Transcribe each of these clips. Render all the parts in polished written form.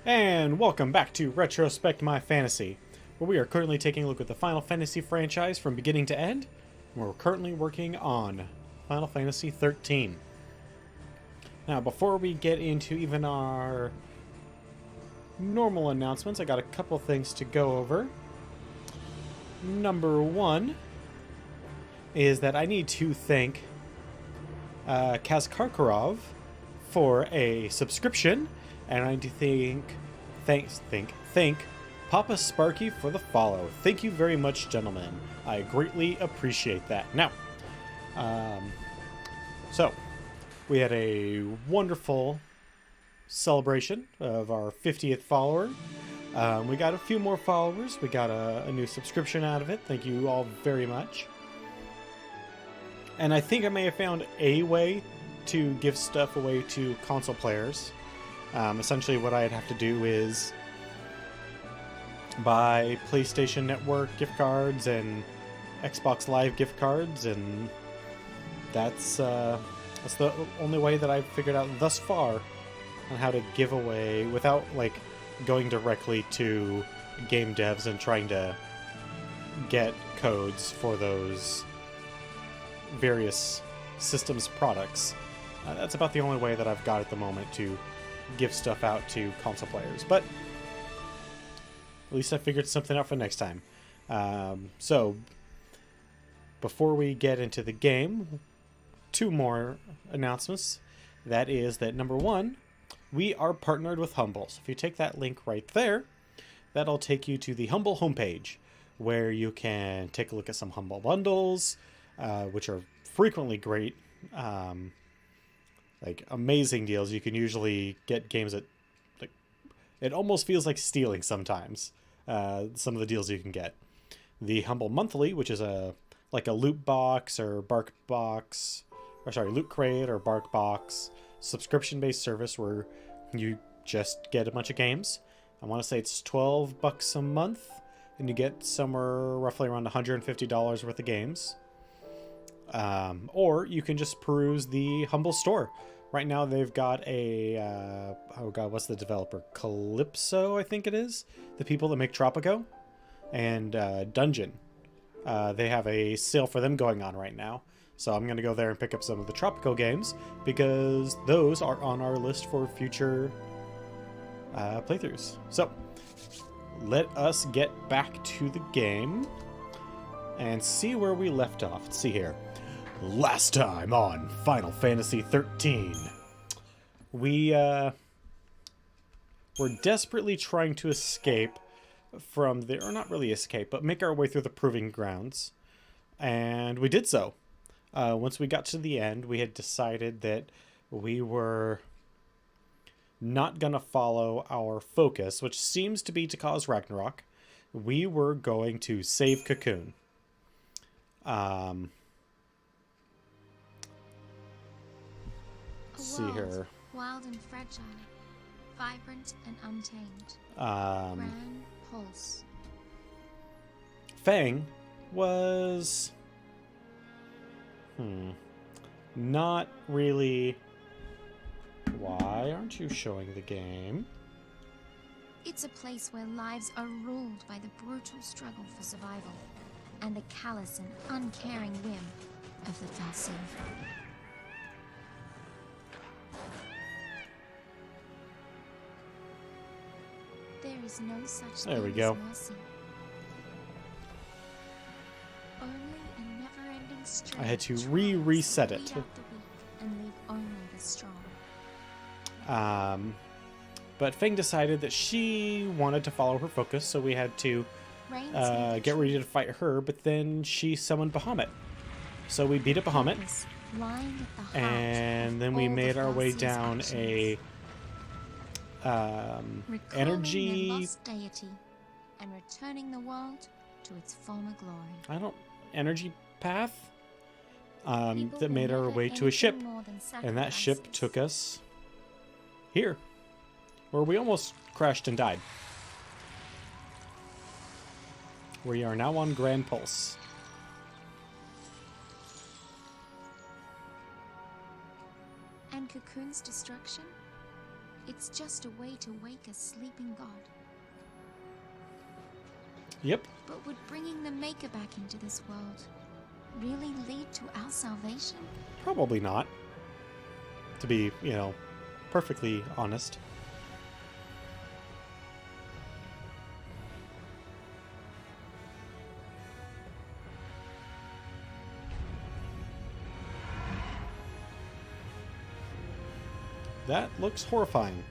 And welcome back to Retrospect My Fantasy, where we are currently taking a look at the Final Fantasy franchise from beginning to end. We're currently working on Final Fantasy 13. Now, before we get into even our normal announcements, I got a couple things to go over. Number one is that I need to thank Kaz Karkarov for a subscription, and I need to thank Papa Sparky for the follow. Thank you very much, gentlemen. I greatly appreciate that. Now, so we had a wonderful celebration of our 50th follower. We got a few more followers. We got a new subscription out of it. Thank you all very much. And I think I may have found a way to give stuff away to console players. Essentially what I'd have to do is buy PlayStation Network gift cards and Xbox Live gift cards, and that's the only way that I've figured out thus far on how to give away without like going directly to game devs and trying to get codes for those various systems products. That's about the only way that I've got at the moment to give stuff out to console players, but at least I figured something out for next time. So before we get into the game, two more announcements. That is that number one, we are partnered with Humble. So if you take that link right there, that'll take you to the Humble homepage, where you can take a look at some Humble bundles, which are frequently great. Like amazing deals. You can usually get games at, like, it almost feels like stealing sometimes. Some of the deals you can get. The Humble Monthly, which is like a loot box or bark box, or sorry, loot crate or bark box subscription-based service where you just get a bunch of games. I want to say it's $12 a month, and you get somewhere roughly around $150 worth of games. Or you can just peruse the Humble store. Right now they've got a, oh god, what's the developer? Calypso, I think it is. The people that make Tropico and Dungeon. They have a sale for them going on right now. So I'm going to go there and pick up some of the Tropico games, because those are on our list for future playthroughs. So let us get back to the game and see where we left off. Let's see here. Last time on Final Fantasy 13, we were desperately trying to escape from the, or not really escape, but make our way through the Proving Grounds, and we did so. Once we got to the end, we had decided that we were not gonna follow our focus, which seems to be to cause Ragnarok. We were going to save Cocoon. See here. Wild and fragile, vibrant and untamed. Grand pulse. Fang was not really. Why aren't you showing the game? It's a place where lives are ruled by the brutal struggle for survival and the callous and uncaring whim of the Falsiv. There is no such There we thing go. as mercy. Only a never-ending struggle. I had to reset it. Weed out the weak and leave only the strong. But Fang decided that she wanted to follow her focus, so we had to get ready to fight her, but then she summoned Bahamut. So we beat up Bahamut, and then we made our way down a energy lost deity and returning the world to its former glory. Energy path that made our way to a ship, and that ship took us here, where we almost crashed and died. We are now on Grand Pulse. And Cocoon's destruction? It's just a way to wake a sleeping god. Yep. But would bringing the Maker back into this world really lead to our salvation? Probably not. To be, you know, perfectly honest. That looks horrifying.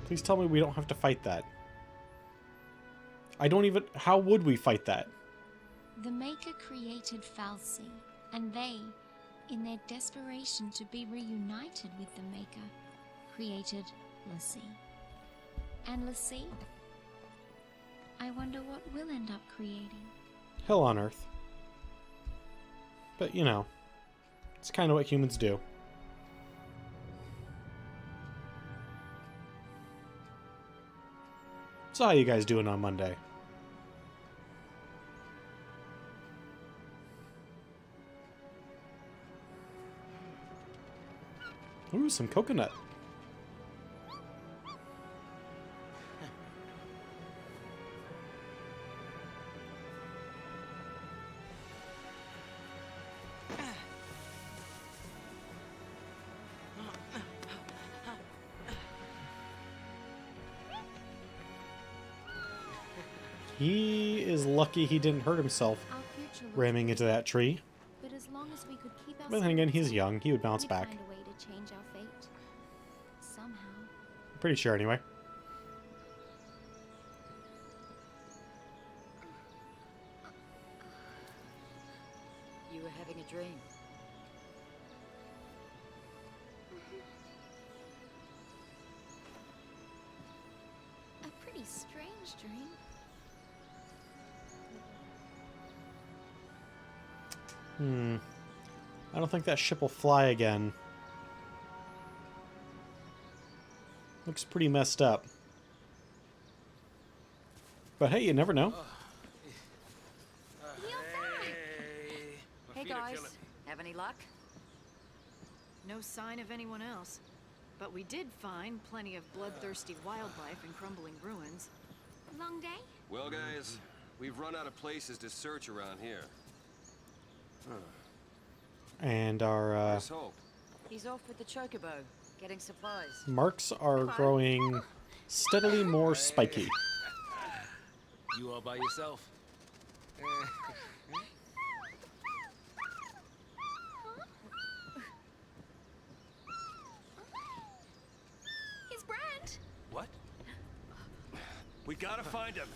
Please tell me we don't have to fight that. I don't even... How would we fight that? The Maker created Fal'Cie, and they, in their desperation to be reunited with the Maker, created l'Cie. And l'Cie? I wonder what we'll end up creating. Hell on Earth. But, you know, it's kind of what humans do. So how you guys doing on Monday? Ooh, some coconut. He is lucky he didn't hurt himself Our future looks ramming into that tree. But as long as we could keep our But then again, he's young. He would bounce we'd back. find a way to change our fate. Somehow. Pretty sure anyway. You were having a dream. A pretty strange dream. I don't think that ship will fly again. Looks pretty messed up. But hey, you never know. Hey guys, have any luck? No sign of anyone else. But we did find plenty of bloodthirsty wildlife in crumbling ruins. Long day? Well, guys, we've run out of places to search around here. And our There's hope. He's off with the chocobo, getting supplies. marks are growing steadily more spiky. You all by yourself? He's Brand! What? We gotta find him.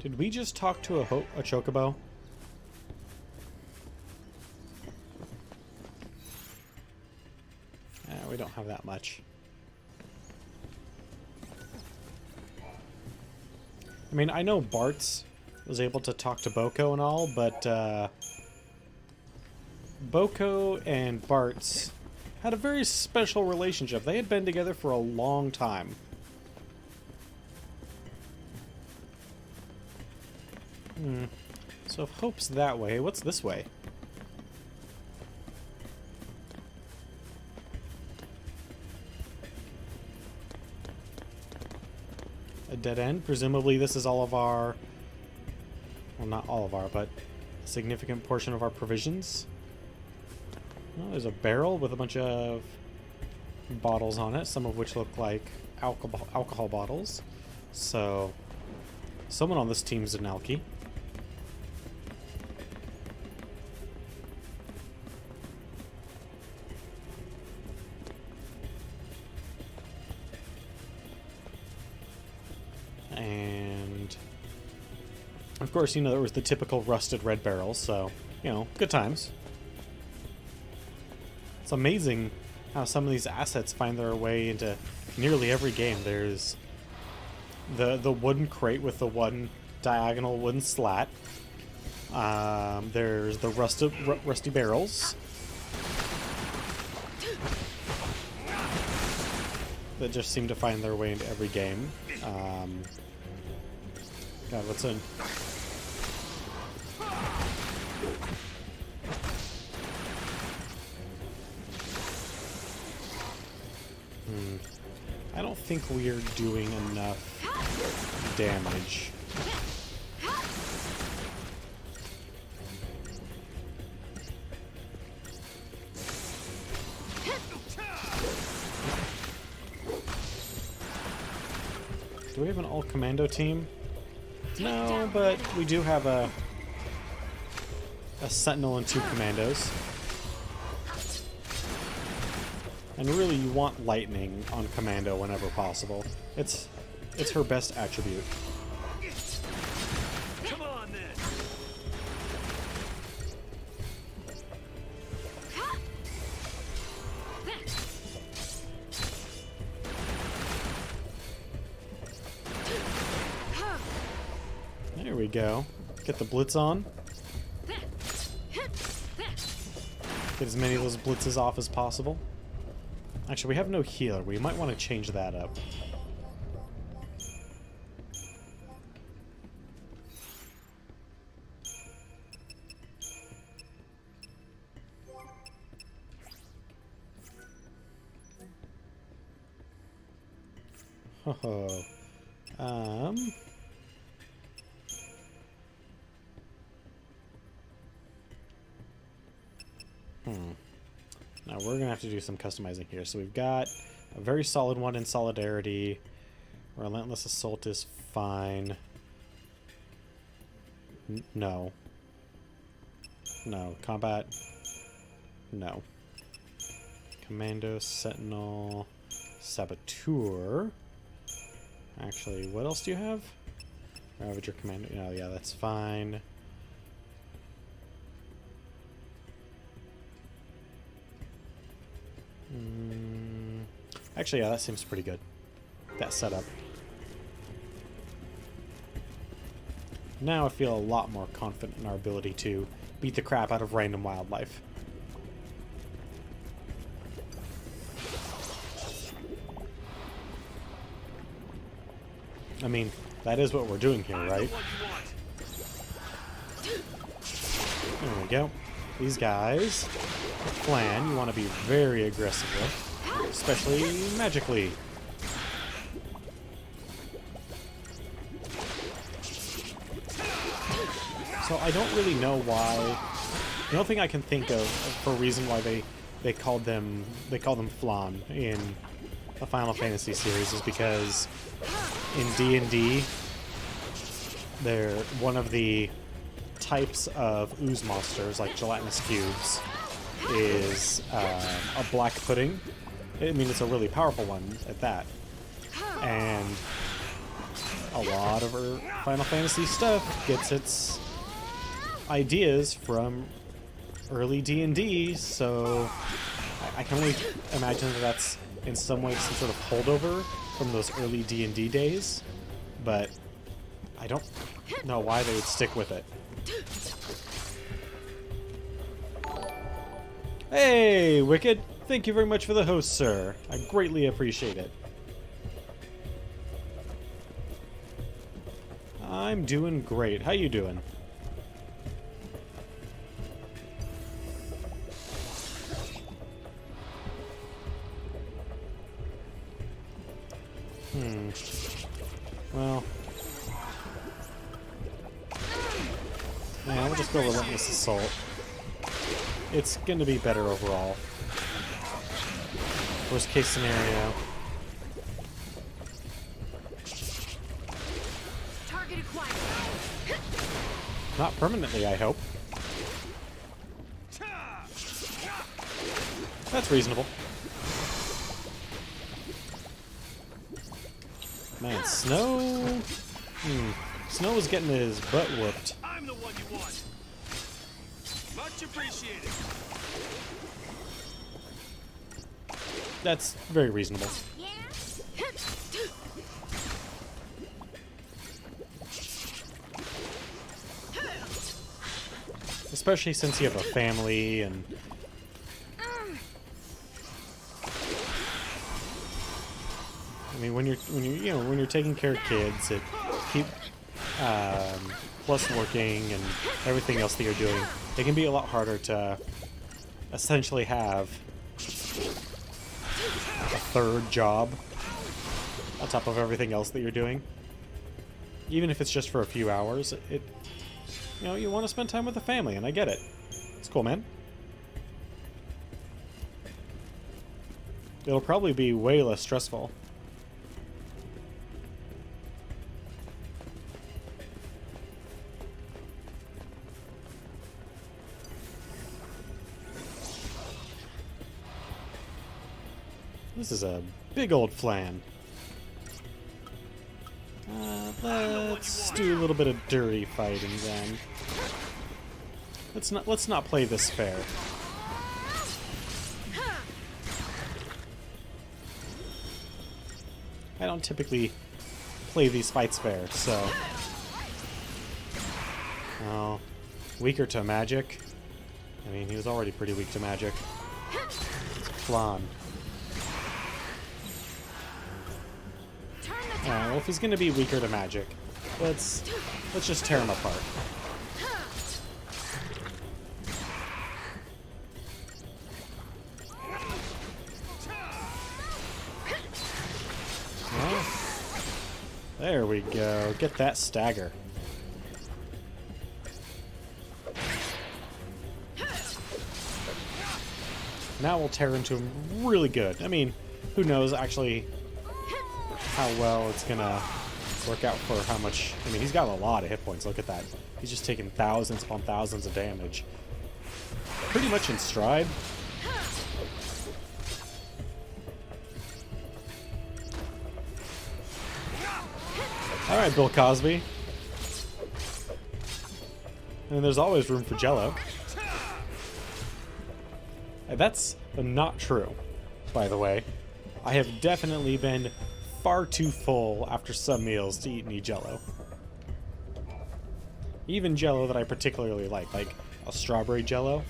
Did we just talk to a chocobo? We don't have that much. I mean, I know Bart's was able to talk to Boko and all, but Boko and Bart's had a very special relationship. They had been together for a long time. So if Hope's that way, what's this way? A dead end? Presumably this is all of our... Well, not all of our, but a significant portion of our provisions. Oh, there's a barrel with a bunch of bottles on it, some of which look like alcohol bottles. So, someone on this team's an alky. And of course, you know, there was the typical rusted red barrels, so, you know, good times. It's amazing how some of these assets find their way into nearly every game. There's the wooden crate with the one diagonal wooden slat. There's the rusty barrels that just seem to find their way into every game. God, what's in? think we're doing enough damage. Do we have an all-commando team? No, but we do have a sentinel and 2 commandos. And really, you want lightning on commando whenever possible. It's her best attribute. Come on then. There we go. Get the blitz on. Get as many of those blitzes off as possible. Actually, we have no healer. We might want to change that up. Ho ho. Now we're gonna have to do some customizing here. So we've got a very solid one in Solidarity. Relentless Assault is fine. No. No. Combat. No. Commando, Sentinel, Saboteur. Actually, what else do you have? Ravager, Commando. Oh, yeah, that's fine. Actually, yeah, that seems pretty good. That setup. Now I feel a lot more confident in our ability to beat the crap out of random wildlife. I mean, that is what we're doing here, right? There we go. These guys, plan, you want to be very aggressive with, especially magically. So I don't really know why. The only thing I can think of for a reason why they called them Flan in the Final Fantasy series is because in D&D, they're one of the types of ooze monsters, like gelatinous cubes, is a black pudding. I mean, it's a really powerful one at that. And a lot of Final Fantasy stuff gets its ideas from early D&D, so I can only imagine that that's in some way some sort of holdover from those early D&D days, but I don't know why they would stick with it. Hey, Wicked! Thank you very much for the host, sir. I greatly appreciate it. I'm doing great. How you doing? Well. Yeah, we'll just go Relentless Assault. It's gonna be better overall. Worst case scenario. Target acquired. Not permanently, I hope. That's reasonable. Man, Snow... Snow is getting his butt whooped. I'm the one you want. Much appreciated. That's very reasonable. Especially since you have a family and... I mean, when you're taking care of kids, it plus working and everything else that you're doing, it can be a lot harder to essentially have a third job. on top of everything else that you're doing. Even if it's just for a few hours, you know, you want to spend time with the family, and I get it. It's cool, man. It'll probably be way less stressful. This is a big old flan. Let's do a little bit of dirty fighting then. Let's not play this fair. I don't typically play these fights fair, so. Oh, weaker to magic. I mean, he was already pretty weak to magic. It's a flan. Alright, well, if he's gonna be weaker to magic, let's just tear him apart. Well, there we go. Get that stagger. Now we'll tear into him really good. I mean, who knows actually how well it's gonna work out for how much. I mean, he's got a lot of hit points. Look at that. He's just taking thousands upon thousands of damage. Pretty much in stride. Alright, Bill Cosby. And there's always room for Jello. That's not true, by the way. I have definitely been far too full after some meals to eat any Jello. Even Jello that I particularly like a strawberry Jello.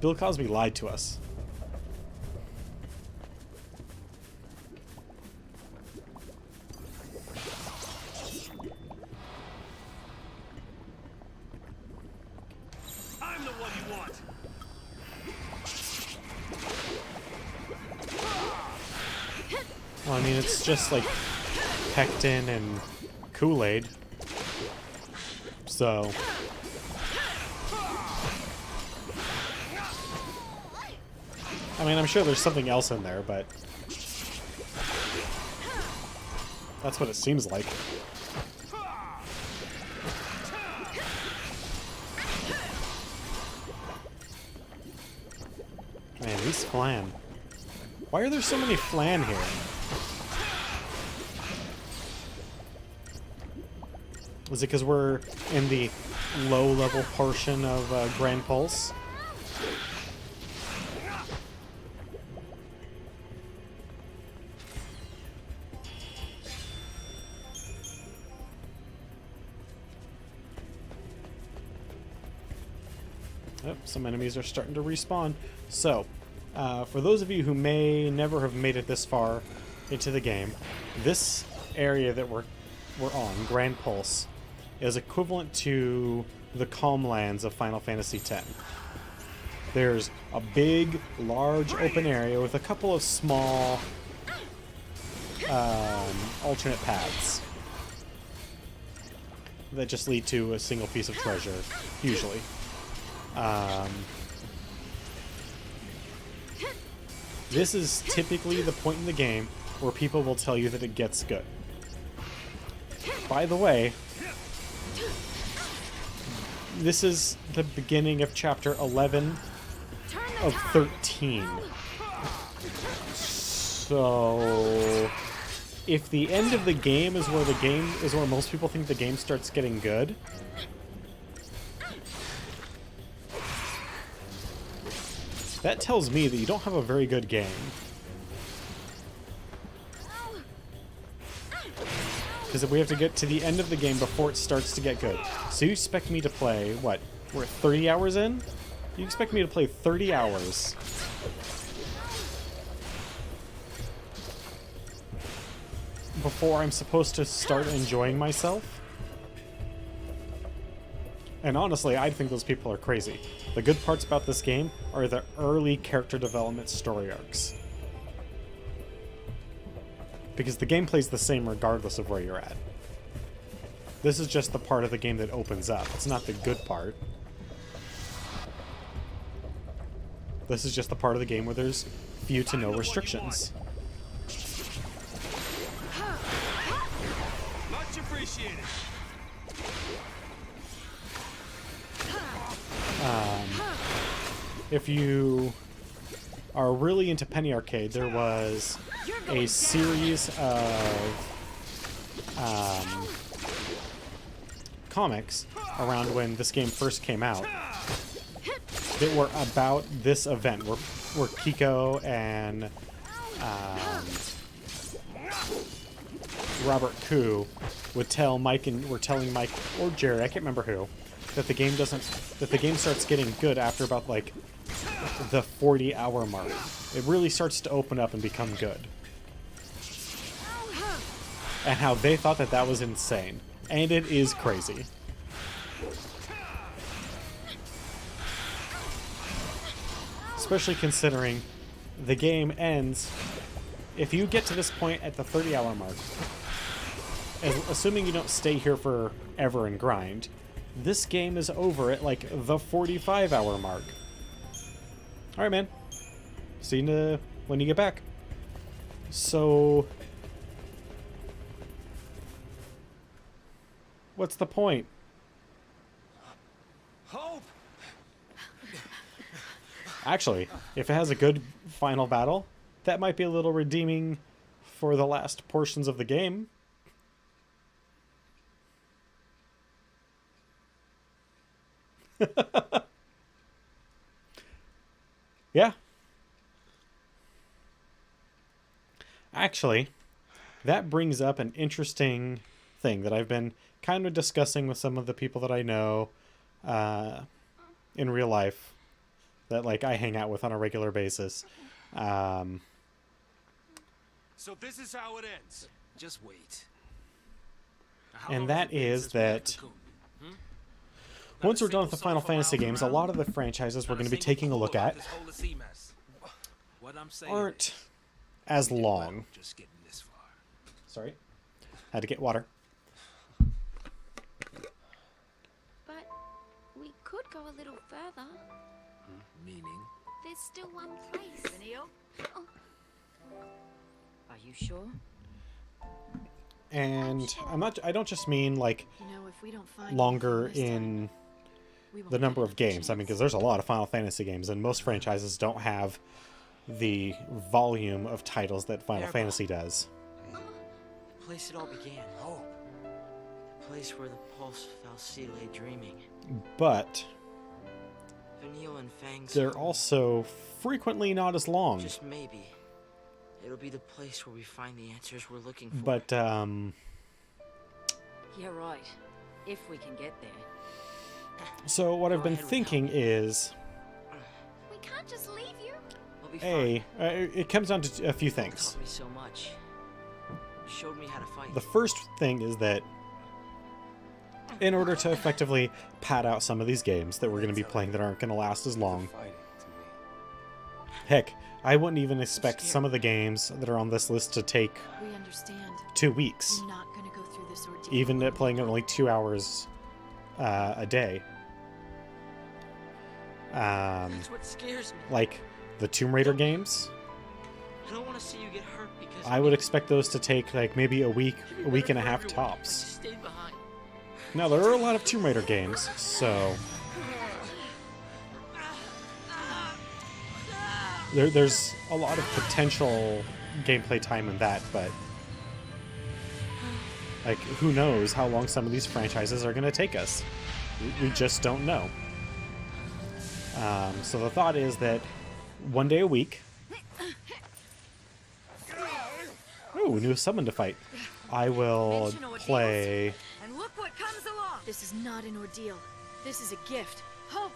Bill Cosby lied to us. I'm the one you want. Well, I mean, it's just like pectin and Kool-Aid. So. I mean, I'm sure there's something else in there, but that's what it seems like. Man, these flan. Why are there so many flan here? Is it because we're in the low-level portion of Grand Pulse? Oh, some enemies are starting to respawn. So, for those of you who may never have made it this far into the game, this area that we're on, Grand Pulse, is equivalent to the Calm Lands of Final Fantasy X. There's a big, large open area with a couple of small alternate paths that just lead to a single piece of treasure, usually. This is typically the point in the game where people will tell you that it gets good. By the way, this is the beginning of chapter 11 of 13. So, if the end of the game is where most people think the game starts getting good, that tells me that you don't have a very good game. Because we have to get to the end of the game before it starts to get good. So you expect me to play, what? We're 30 hours in? You expect me to play 30 hours before I'm supposed to start enjoying myself? And honestly, I think those people are crazy. The good parts about this game are the early character development story arcs. because the gameplay's the same regardless of where you're at. This is just the part of the game that opens up. It's not the good part. This is just the part of the game where there's few to no restrictions. Much appreciated. If you are really into Penny Arcade, there was a series of comics around when this game first came out that were about this event, where Kiko and Robert Koo would tell Mike, and were telling Mike or Jerry, I can't remember who, that the game starts getting good after about like the 40-hour mark. It really starts to open up and become good. And how they thought that that was insane. And it is crazy. Especially considering the game ends, if you get to this point at the 30-hour mark, assuming you don't stay here forever and grind, this game is over at like the 45-hour mark. Alright, man. See you when you get back. So, what's the point? Hope. Actually, if it has a good final battle, that might be a little redeeming for the last portions of the game. Yeah. Actually, that brings up an interesting thing that I've been kind of discussing with some of the people that I know in real life, that like I hang out with on a regular basis. So this is how it ends. Just wait. And that is that once we're done with the Final Fantasy games, a lot of the franchises we're going to be taking a look at aren't as long. Just getting this far. Sorry. Had to get water. But we could go a little further. Meaning? There's still one place. Benio? Oh, Are you sure? And I don't just mean like You know, if we don't find longer anything this time, in we won't the get number of another games. I mean, chance. because there's a lot of Final Fantasy games, and most franchises don't have the volume of titles that Final Airball. Fantasy does. The place it all began. Hope. The place where the pulse Falsi lay dreaming. But Vanille and Fang's they're home. also frequently not as long. Just maybe. It'll be the place where we find the answers we're looking for. But, Yeah, right. If we can get there. so what I've Go been ahead with thinking is, we can't just leave you. We'll be fine. it comes down to a few things. Taught me so much. Showed me how to fight. The first thing is that in order to effectively pad out some of these games that we're going to be playing that aren't going to last as long, heck, I wouldn't even expect some of the games that are on this list to take We understand. 2 weeks, You're not gonna go through this ordeal. even at playing only 2 hours a day. That's what scares me. Like the Tomb Raider games, I don't want to see you get hurt because I would expect those to take like maybe a week and a half If you tops. stayed behind. Now there are a lot of Tomb Raider games, so there's a lot of potential gameplay time in that, but like who knows how long some of these franchises are going to take us. We just don't know. So the thought is that one day a week. Ooh, new summon to fight. I will Mention ordeals. play. And look what comes along. This is not an ordeal. This is a gift. Hope.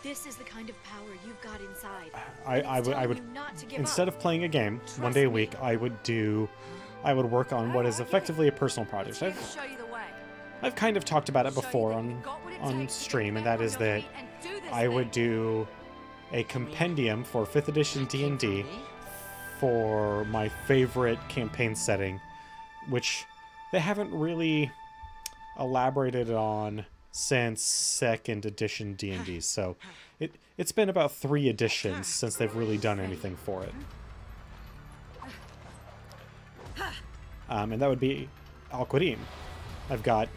This is the kind of power you've got inside. I would You not to give instead up. of playing a game one day a week, I would work on what is effectively a personal project. Here to show you the way. I've kind of talked about it Show you before that on you've got what it on takes to stream, get and that back is on your that feet and do this I would thing. do a compendium for 5th edition D&D for my favorite campaign setting, which they haven't really elaborated on since 2nd edition D&D. So it's been about 3 editions since they've really done anything for it. And that would be Al-Qadim. I've got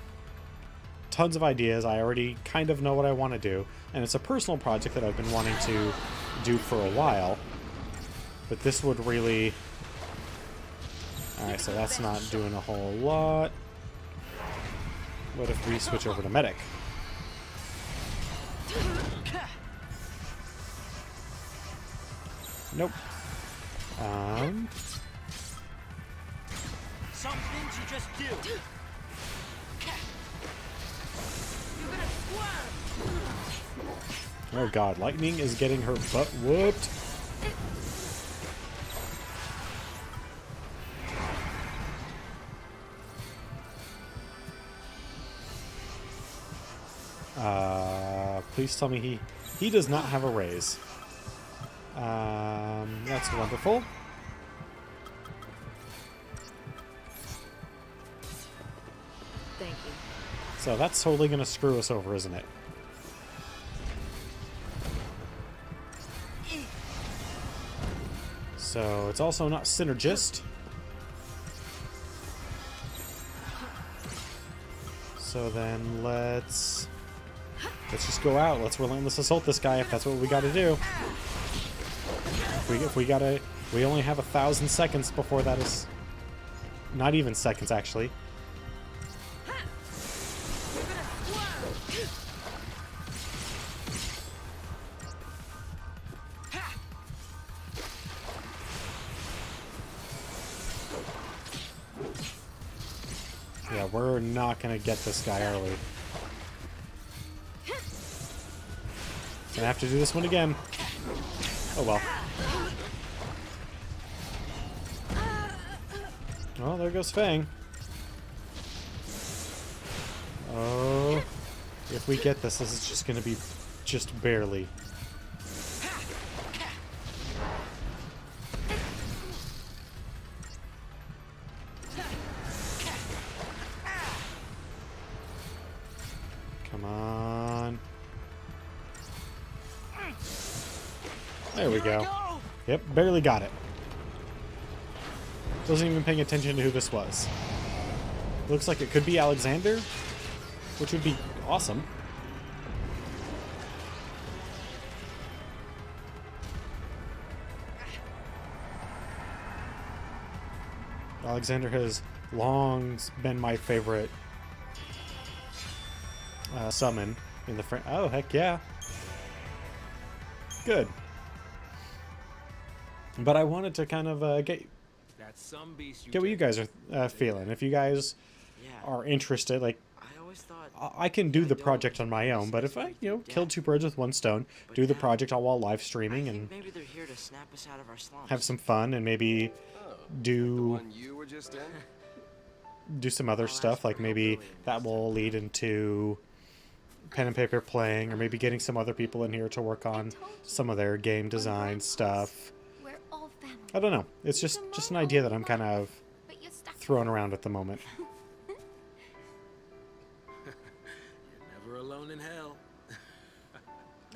tons of ideas. I already kind of know what I want to do, and it's a personal project that I've been wanting to do for a while. But this would really... Alright, so that's not doing a whole lot. What if we switch over to medic? Nope. Some things you just do. Oh god, Lightning is getting her butt whooped. Please tell me he does not have a raise. That's wonderful. Thank you. So that's totally going to screw us over, isn't it? So it's also not synergist. So then let's just go out. Let's relentless assault this guy if that's what we got to do. We only have 1,000 seconds before that is... Not even seconds, actually. Yeah, we're not gonna get this guy early. Gonna have to do this one again. Oh well. Oh, there goes Fang. Oh, if we get this, this is just gonna be just barely. Come on. There we go. Yep, barely got it. Wasn't even paying attention to who this was. Looks like it could be Alexander, which would be awesome. Alexander has long been my favorite summon in the front. Oh, heck yeah. Good. But I wanted to kind of get what you guys are feeling. If you guys are interested, like, I always thought I can do the project on my own, but if I, kill 2 birds with 1 stone, do the project all while live streaming and maybe they're here to snap us out of our slumps. have some fun and maybe do One you were just in? some other stuff, like maybe that will lead into pen and paper playing, or maybe getting some other people in here to work on some of their game design stuff. We're all family. I don't know. It's just an idea that I'm kind of But you're stuck. throwing around at the moment. Never alone in hell.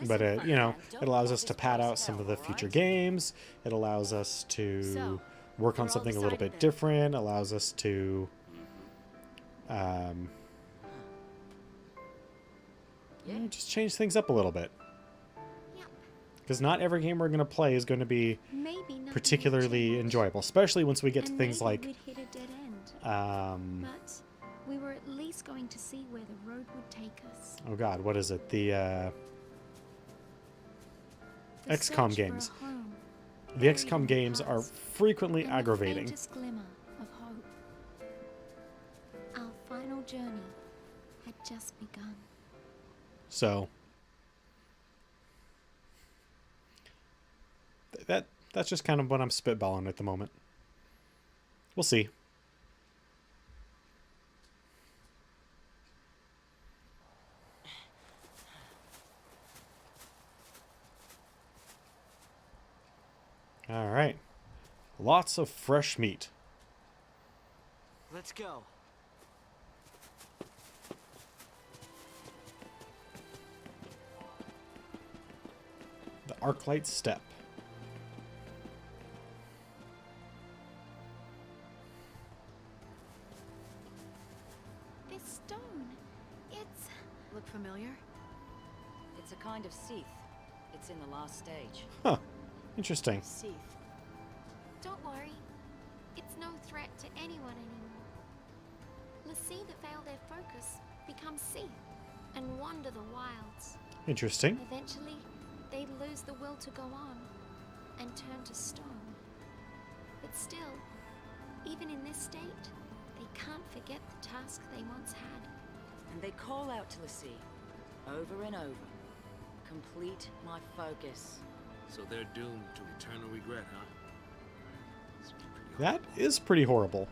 But it allows us to pad out some of the future games. It allows us to So, work on we're all something a little decided bit then. different. Allows us to just change things up a little bit. Yep. Because not every game we're going to play is going to be Maybe nothing particularly would change. enjoyable, especially once we get to And things maybe like we'd hit a dead end. But we were at least going to see where the road would take us. oh god, what is it? The The XCOM search for a games. home, The buried XCOM in games are past, frequently and the aggravating. faintest glimmer of hope. Our final journey had just begun. So that's just kind of what I'm spitballing at the moment. We'll see. All right. Lots of fresh meat. Let's go. The Arclight Step. This stone, it's... Look familiar? It's a kind of Seath. It's in the last stage. Huh. Interesting. Seath. Don't worry. It's no threat to anyone anymore. L'Cie that fail their focus becomes Seath and wander the wilds. Interesting. Eventually, they lose the will to go on and turn to stone. But still, even in this state, they can't forget the task they once had. And they call out to L'Cie, over and over. Complete my focus. So they're doomed to eternal regret, huh? It's pretty That is pretty horrible.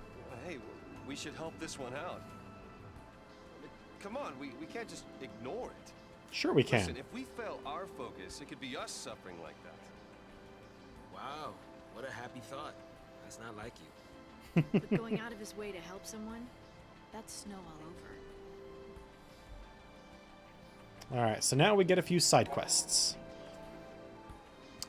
Hey, we should help this one out. I mean, come on, we can't just ignore it. Sure we can. Listen, if we fail our focus, it could be us suffering like that. Wow, what a happy thought. That's not like you. But going out of his way to help someone, that's snow all over. Alright, so now we get a few side quests.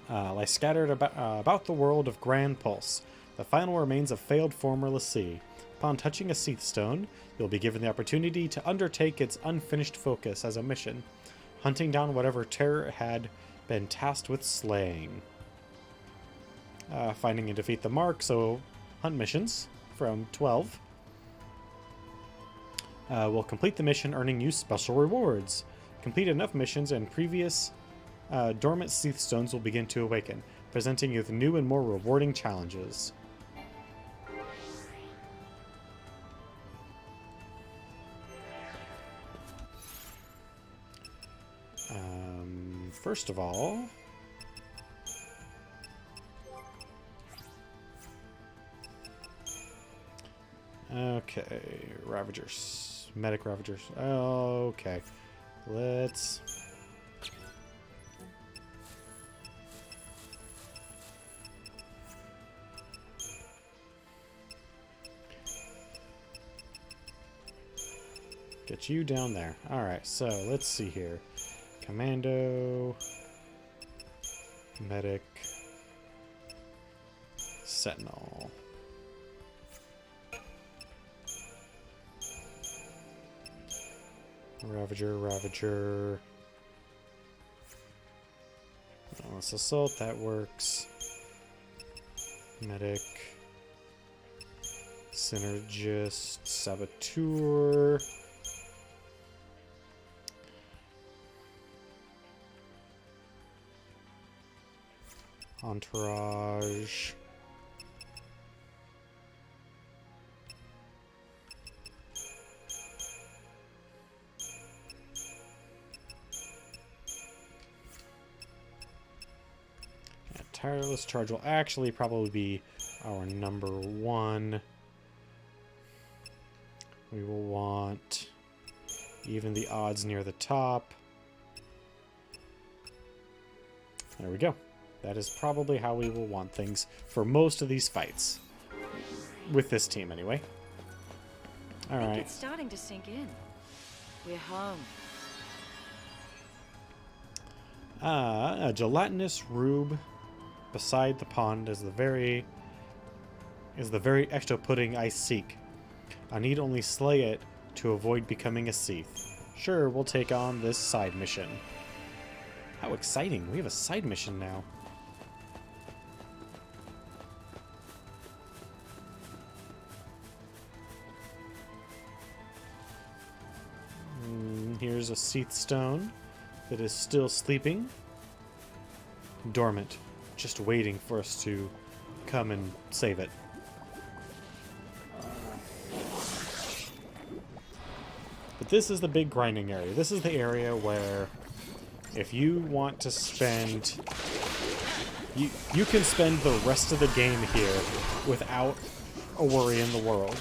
Lie scattered about the world of Grand Pulse, the final remains of failed former L'Cie. Upon touching a Seath Stone, you'll be given the opportunity to undertake its unfinished focus as a mission, hunting down whatever terror it had been tasked with slaying. Finding and defeat the mark, so hunt missions from 12. Will complete the mission, earning you special rewards. Complete enough missions and previous dormant Seath Stones will begin to awaken, presenting you with new and more rewarding challenges. First of all, okay, Ravagers, Medic Ravagers. Okay, let's. Get you down there. Alright, so let's see here. Commando. Medic. Sentinel. Ravager. Let's assault, that works. Medic. Synergist. Saboteur. Entourage. Yeah, tireless charge will actually probably be our number one. We will want even the odds near the top. There we go. That is probably how we will want things for most of these fights. With this team, anyway. Alright. It's starting to sink in. We're home. A gelatinous rube beside the pond is the very ecto pudding I seek. I need only slay it to avoid becoming a Seath. Sure, we'll take on this side mission. How exciting! We have a side mission now. Here's a Seath Stone that is still sleeping. Dormant. Just waiting for us to come and save it. But this is the big grinding area. This is the area where if you want to spend... You can spend the rest of the game here without a worry in the world.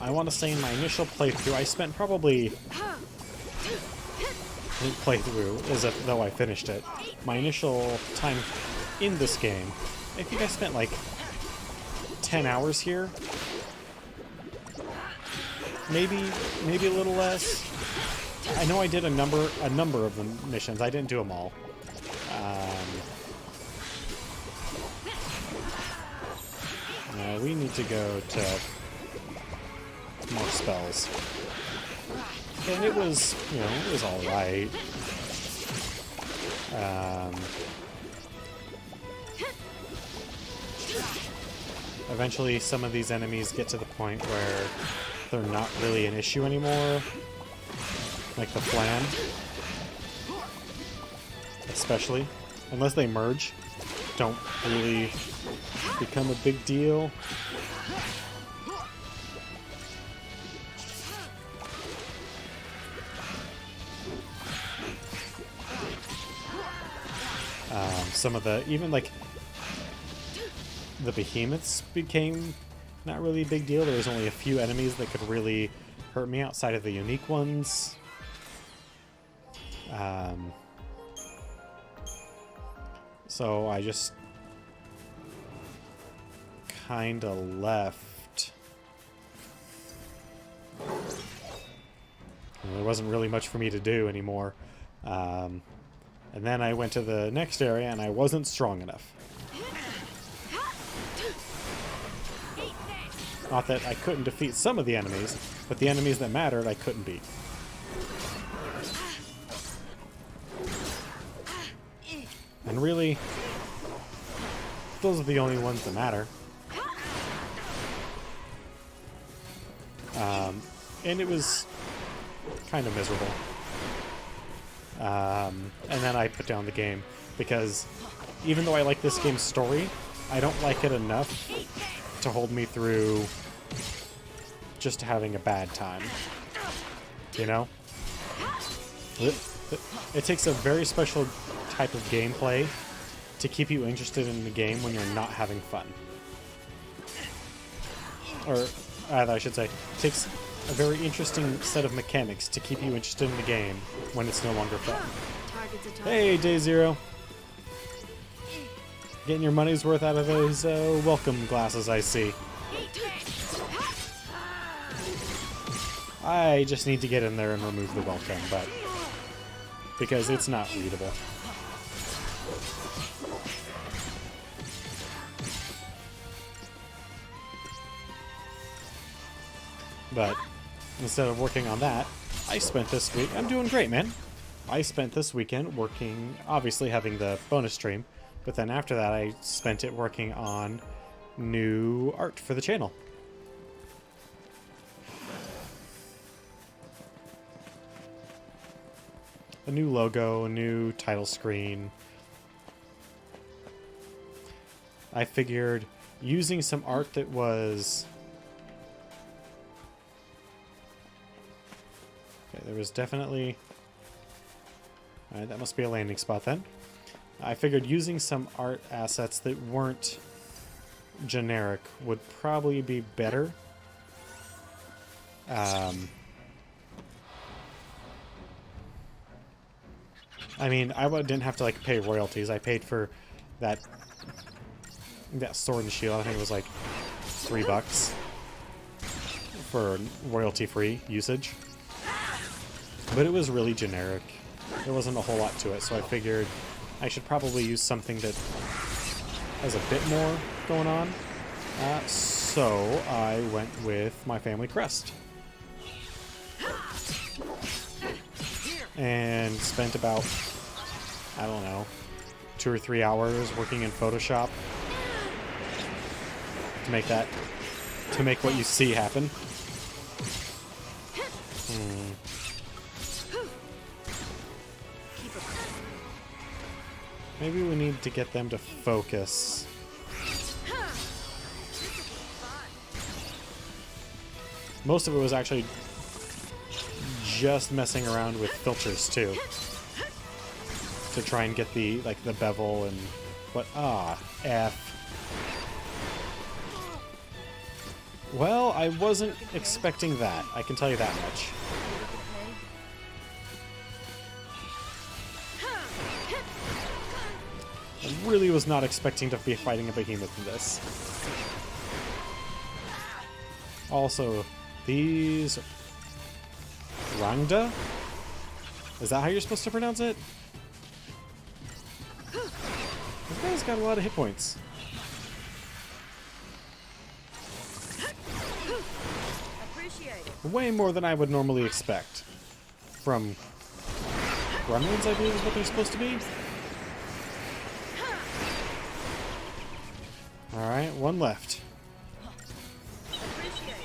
I want to say in my initial playthrough, I spent probably... Playthrough, as if though I finished it. My initial time in this game. I think I spent like 10 hours here. Maybe a little less. I know I did a number of the missions. I didn't do them all. We need to go to more spells. And it was, you know, it was alright. Eventually, some of these enemies get to the point where they're not really an issue anymore. Like the Flan. Especially. Unless they merge. Don't really become a big deal. Some of the, even like the behemoths became not really a big deal. There was only a few enemies that could really hurt me outside of the unique ones. So I just kind of left. There wasn't really much for me to do anymore. And then I went to the next area and I wasn't strong enough. Not that I couldn't defeat some of the enemies, but the enemies that mattered I couldn't beat. And really, those are the only ones that matter. And it was kind of miserable. And then I put down the game because even though I like this game's story, I don't like it enough to hold me through just having a bad time. You know? It takes a very special type of gameplay to keep you interested in the game when you're not having fun. Or rather, I should say, it takes a very interesting set of mechanics to keep you interested in the game when it's no longer fun. Hey, Day Zero. Getting your money's worth out of those welcome glasses, I see. I just need to get in there and remove the welcome, but because it's not readable. But instead of working on that, I spent this week... I'm doing great, man. I spent this weekend working... Obviously having the bonus stream. But then after that, I spent it working on new art for the channel. A new logo, a new title screen. I figured using some art that was... There was definitely... Alright, that must be a landing spot then. I figured using some art assets that weren't generic would probably be better. I mean, I didn't have to like pay royalties. I paid for that sword and shield. I think it was like $3 for royalty-free usage. But it was really generic. There wasn't a whole lot to it, so I figured I should probably use something that has a bit more going on. So I went with my family crest. And spent about, I don't know, 2 or 3 hours working in Photoshop to make what you see happen. Maybe we need to get them to focus. Most of it was actually just messing around with filters too, to try and get the bevel and what. F. Well, I wasn't expecting that. I can tell you that much. really was not expecting to be fighting a behemoth in this. Also, these... Rangda? Is that how you're supposed to pronounce it? This guy's got a lot of hit points. Appreciate it. Way more than I would normally expect. From gremlins, I believe is what they're supposed to be. Alright, one left. Appreciate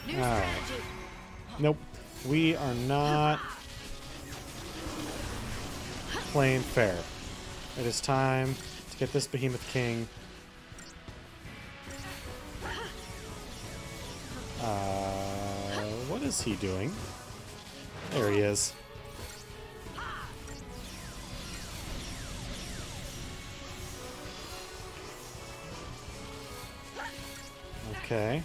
it. New Alright. strategy. Nope. We are not playing fair. It is time to get this Behemoth King. What is he doing? There he is. Okay.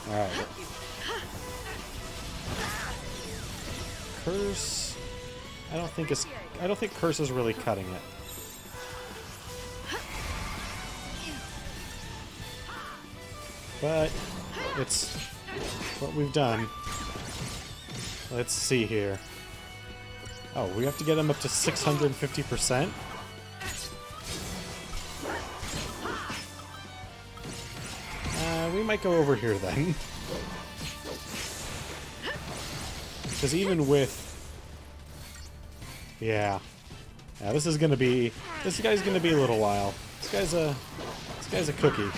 Alright. Curse. I don't think Curse is really cutting it. But it's what we've done. Let's see here. Oh, we have to get him up to 650%? We might go over here then. Because even with... Yeah, this is gonna be... This guy's gonna be a little while. This guy's a cookie.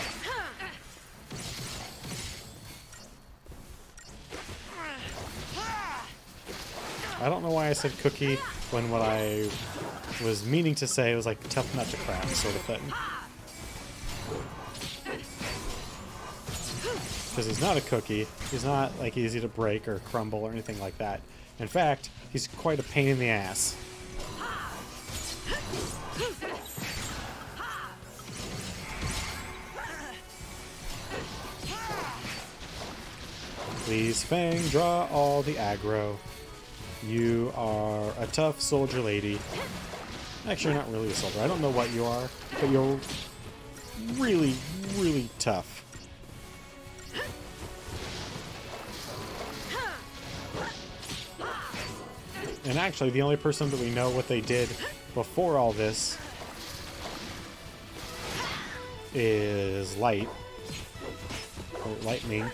I don't know why I said cookie when what I was meaning to say was like tough nut to crack sort of thing. Because he's not a cookie. He's not like easy to break or crumble or anything like that. In fact, he's quite a pain in the ass. Please, Fang, draw all the aggro. You are a tough soldier lady. Actually, you're not really a soldier. I don't know what you are, but you're really, really tough. And actually, the only person that we know what they did before all this is Light. Or Lightning.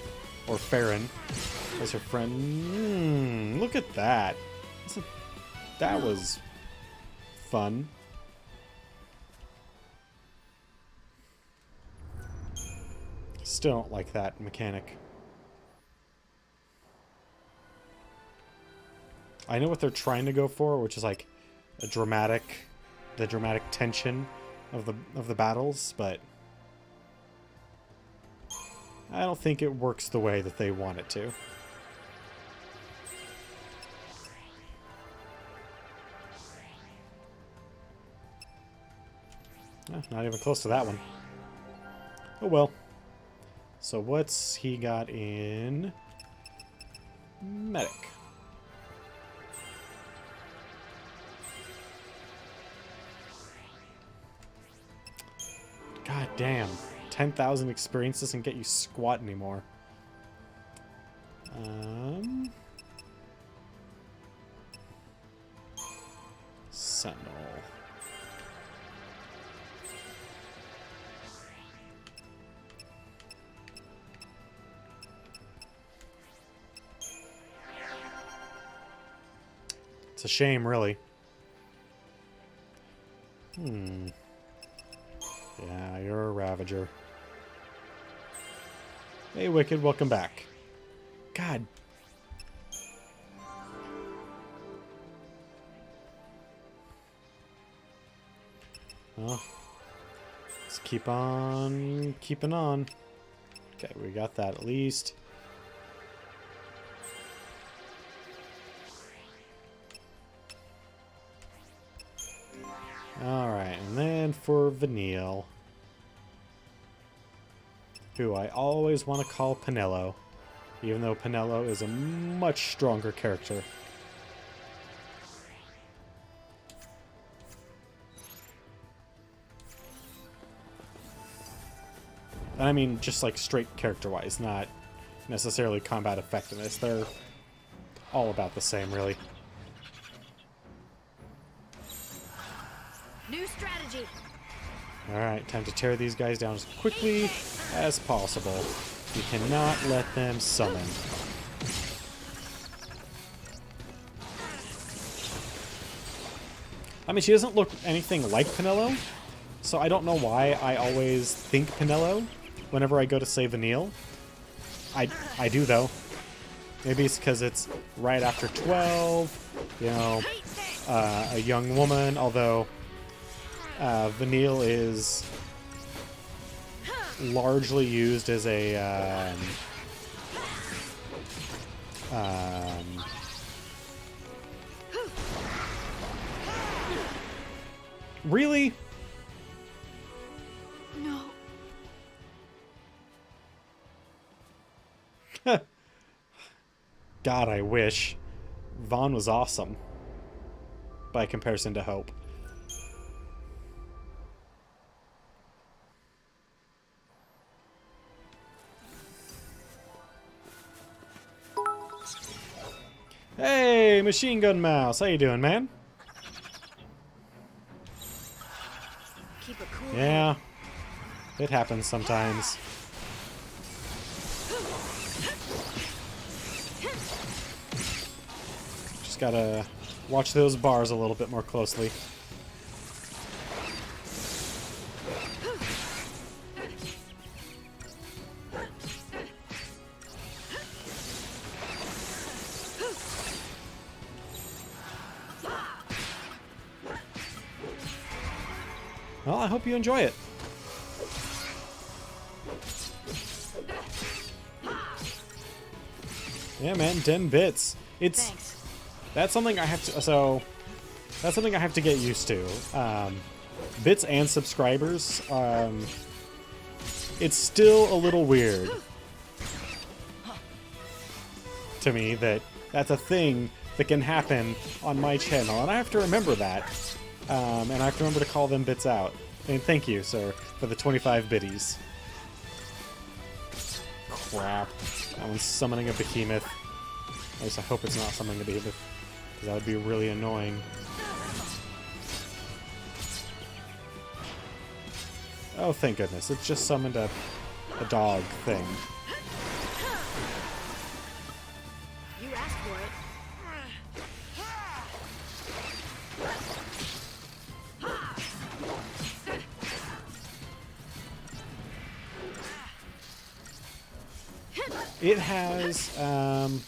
Or Farron. As her friend. Look at that. That was fun. Still don't like that mechanic. I know what they're trying to go for, which is like the dramatic tension of the battles, but I don't think it works the way that they want it to. Not even close to that one. Oh well. So what's he got in medic? God damn. 10,000 experience doesn't get you squat anymore. Sentinel. It's a shame, really. Yeah, you're a Ravager. Hey, Wicked, welcome back. God. Well, let's keep on keeping on. Okay, we got that at least. Alright, and then for Vanille, who I always want to call Pinello. even though Pinello is a much stronger character. And I mean just like straight character-wise, not necessarily combat effectiveness. They're all about the same, really. New strategy. Alright, time to tear these guys down as quickly as possible. You cannot let them summon. I mean, she doesn't look anything like Pinello, so I don't know why I always think Pinello whenever I go to save Vanille. I do, though. Maybe it's because it's right after 12, you know, a young woman, although Vanille is largely used as a really? No. God, I wish. Vaughn was awesome by comparison to Hope. Hey, Machine Gun Mouse, how you doing, man? Keep a cool Yeah, it happens sometimes. Just gotta watch those bars a little bit more closely. Well, I hope you enjoy it. Yeah, man, 10 bits. It's Thanks. that's something I have to that's something I have to get used to. Bits and subscribers. It's still a little weird to me that that's a thing that can happen on my channel, and I have to remember that. And I have to remember to call them bits out. And thank you, sir, for the 25 biddies. Crap. That one's summoning a behemoth. At least I hope it's not summoning a behemoth, because that would be really annoying. Oh, thank goodness. It just summoned a dog thing. You asked for it. It has, I'm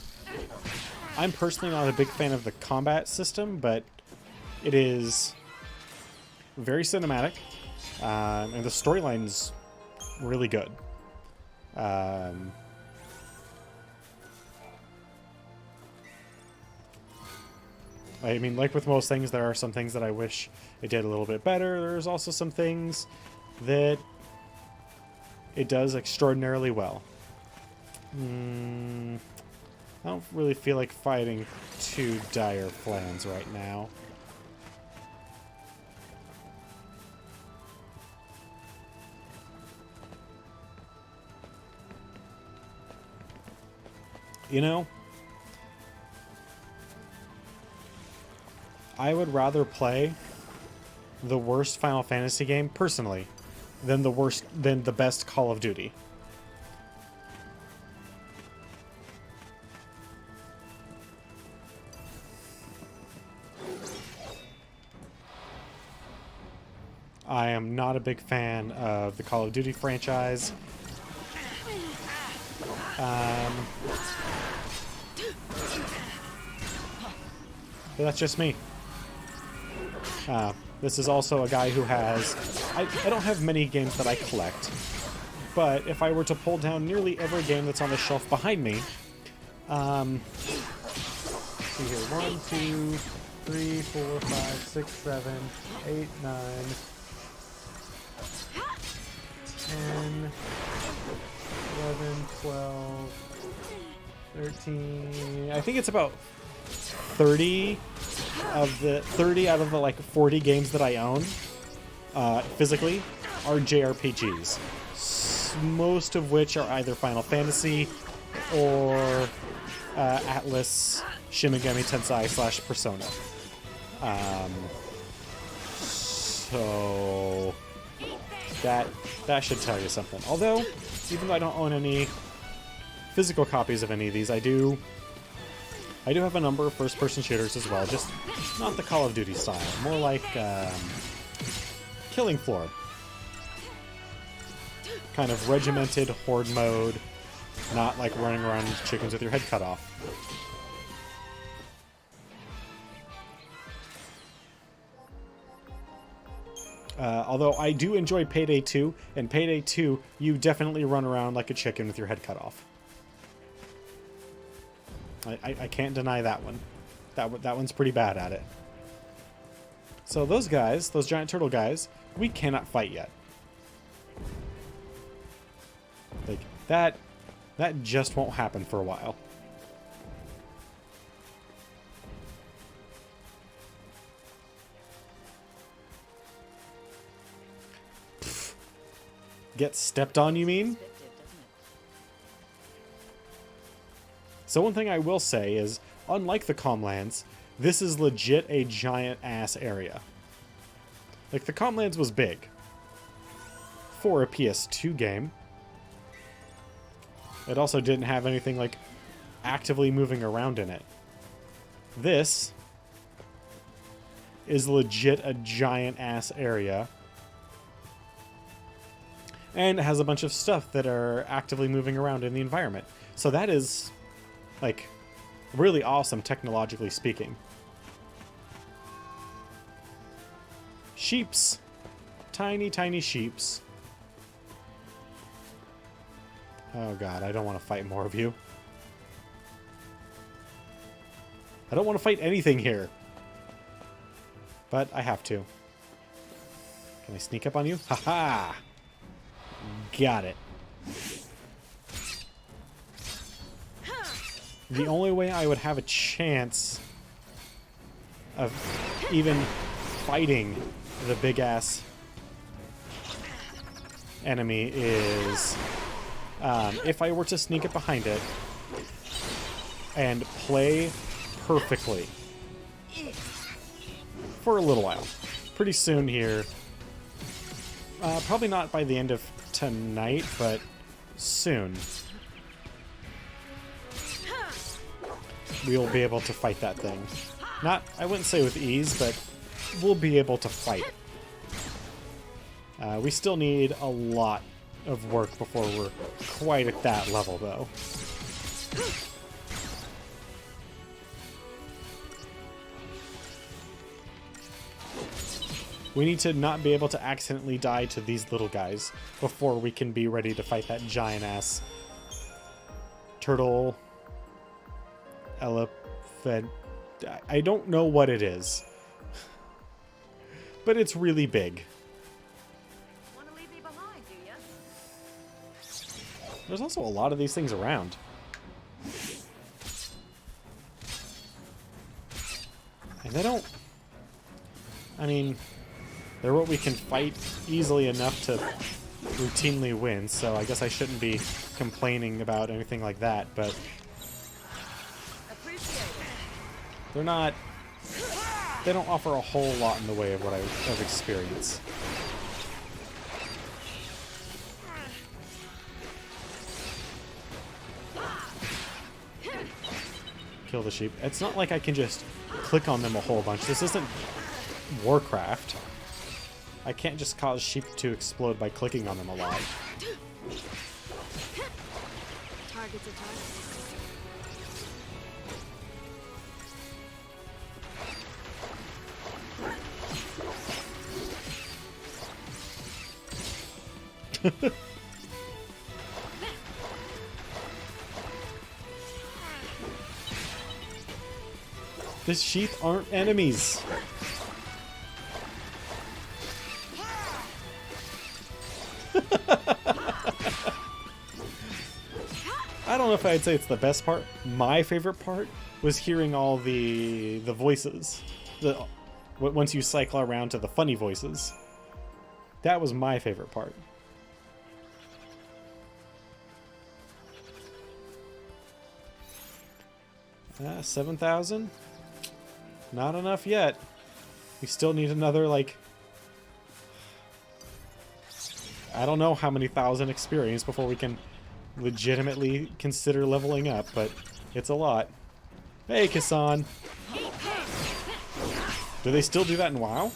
personally not a big fan of the combat system, but it is very cinematic, and the storyline's really good. I mean, like with most things, there are some things that I wish it did a little bit better. There's also some things that it does extraordinarily well. I don't really feel like fighting two dire plans right now. You know, I would rather play the worst Final Fantasy game personally than the best Call of Duty. I am not a big fan of the Call of Duty franchise. But that's just me. This is also a guy who has... I don't have many games that I collect, but if I were to pull down nearly every game that's on the shelf behind me... let's see here. 1, 2, 3, 4, 5, 6, 7, 8, 9... 10, 11, 12, 13. I think it's about 30 out of the like 40 games that I own physically are JRPGs. Most of which are either Final Fantasy or Atlas, Shin Megami Tensei / Persona. So that should tell you something. Although, even though I don't own any physical copies of any of these, I do have a number of first-person shooters as well, just not the Call of Duty style. More like Killing Floor. Kind of regimented horde mode, not like running around chickens with your head cut off. Although I do enjoy Payday 2, and Payday 2, you definitely run around like a chicken with your head cut off. I can't deny that one. That one's pretty bad at it. So those guys, those giant turtle guys, we cannot fight yet. Like, that just won't happen for a while. Pfft. Get stepped on, you mean? So one thing I will say is, unlike the Calmlands, this is legit a giant-ass area. Like, the Calmlands was big. For a PS2 game. It also didn't have anything, like, actively moving around in it. This is legit a giant-ass area. And it has a bunch of stuff that are actively moving around in the environment. So that is, like, really awesome, technologically speaking. Sheeps. Tiny, tiny sheeps. Oh god, I don't want to fight more of you. I don't want to fight anything here. But I have to. Can I sneak up on you? Haha! Got it. The only way I would have a chance of even fighting the big-ass enemy is if I were to sneak up behind it and play perfectly for a little while. Pretty soon here. Probably not by the end of tonight, but soon. We'll be able to fight that thing. Not, I wouldn't say with ease, but we'll be able to fight it. We still need a lot of work before we're quite at that level, though. We need to not be able to accidentally die to these little guys before we can be ready to fight that giant-ass turtle elephant. I don't know what it is. But it's really big. Wanna leave me behind, do ya? There's also a lot of these things around. And they don't... I mean, they're what we can fight easily enough to routinely win, so I guess I shouldn't be complaining about anything like that, but... They're not... They don't offer a whole lot in the way of what I've experienced. Kill the sheep. It's not like I can just click on them a whole bunch. This isn't Warcraft. I can't just cause sheep to explode by clicking on them a lot. Target's a target. The sheep aren't enemies. I don't know if I'd say it's the best part. My favorite part was hearing all the voices. Once you cycle around to the funny voices. That was my favorite part. 7,000? Not enough yet. We still need another, like... I don't know how many thousand experience before we can legitimately consider leveling up, but it's a lot. Hey, Kassan! Do they still do that in WoW?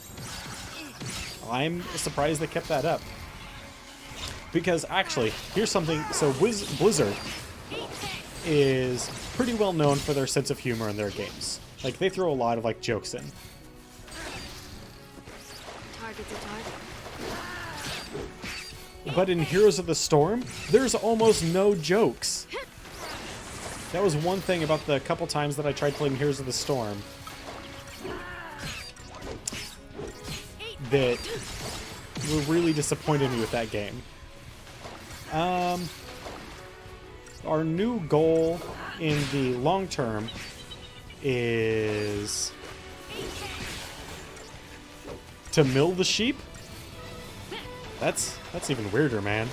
I'm surprised they kept that up. Because, actually, here's something... So, Blizzard is pretty well known for their sense of humor in their games. Like, they throw a lot of, like, jokes in. Target's a target. But in Heroes of the Storm, there's almost no jokes. That was one thing about the couple times that I tried playing Heroes of the Storm that really disappointed me with that game. Our new goal in the long term is to mill the sheep. That's even weirder, man.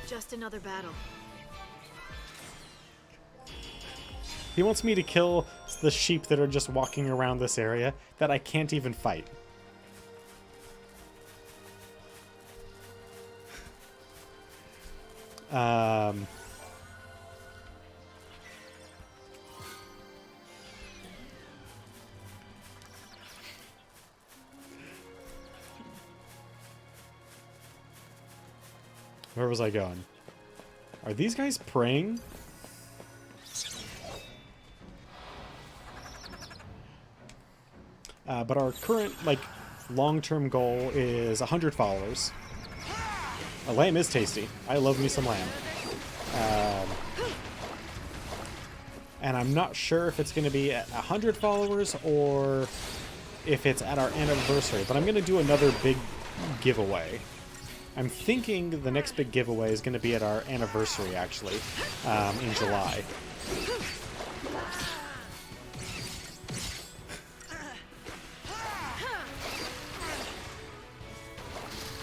Just another battle. He wants me to kill the sheep that are just walking around this area that I can't even fight. Where was I going? Are these guys praying? But our current, like, long-term goal is 100 followers. A lamb is tasty. I love me some lamb. And I'm not sure if it's going to be at 100 followers or if it's at our anniversary, but I'm going to do another big giveaway. I'm thinking the next big giveaway is going to be at our anniversary, actually, in July.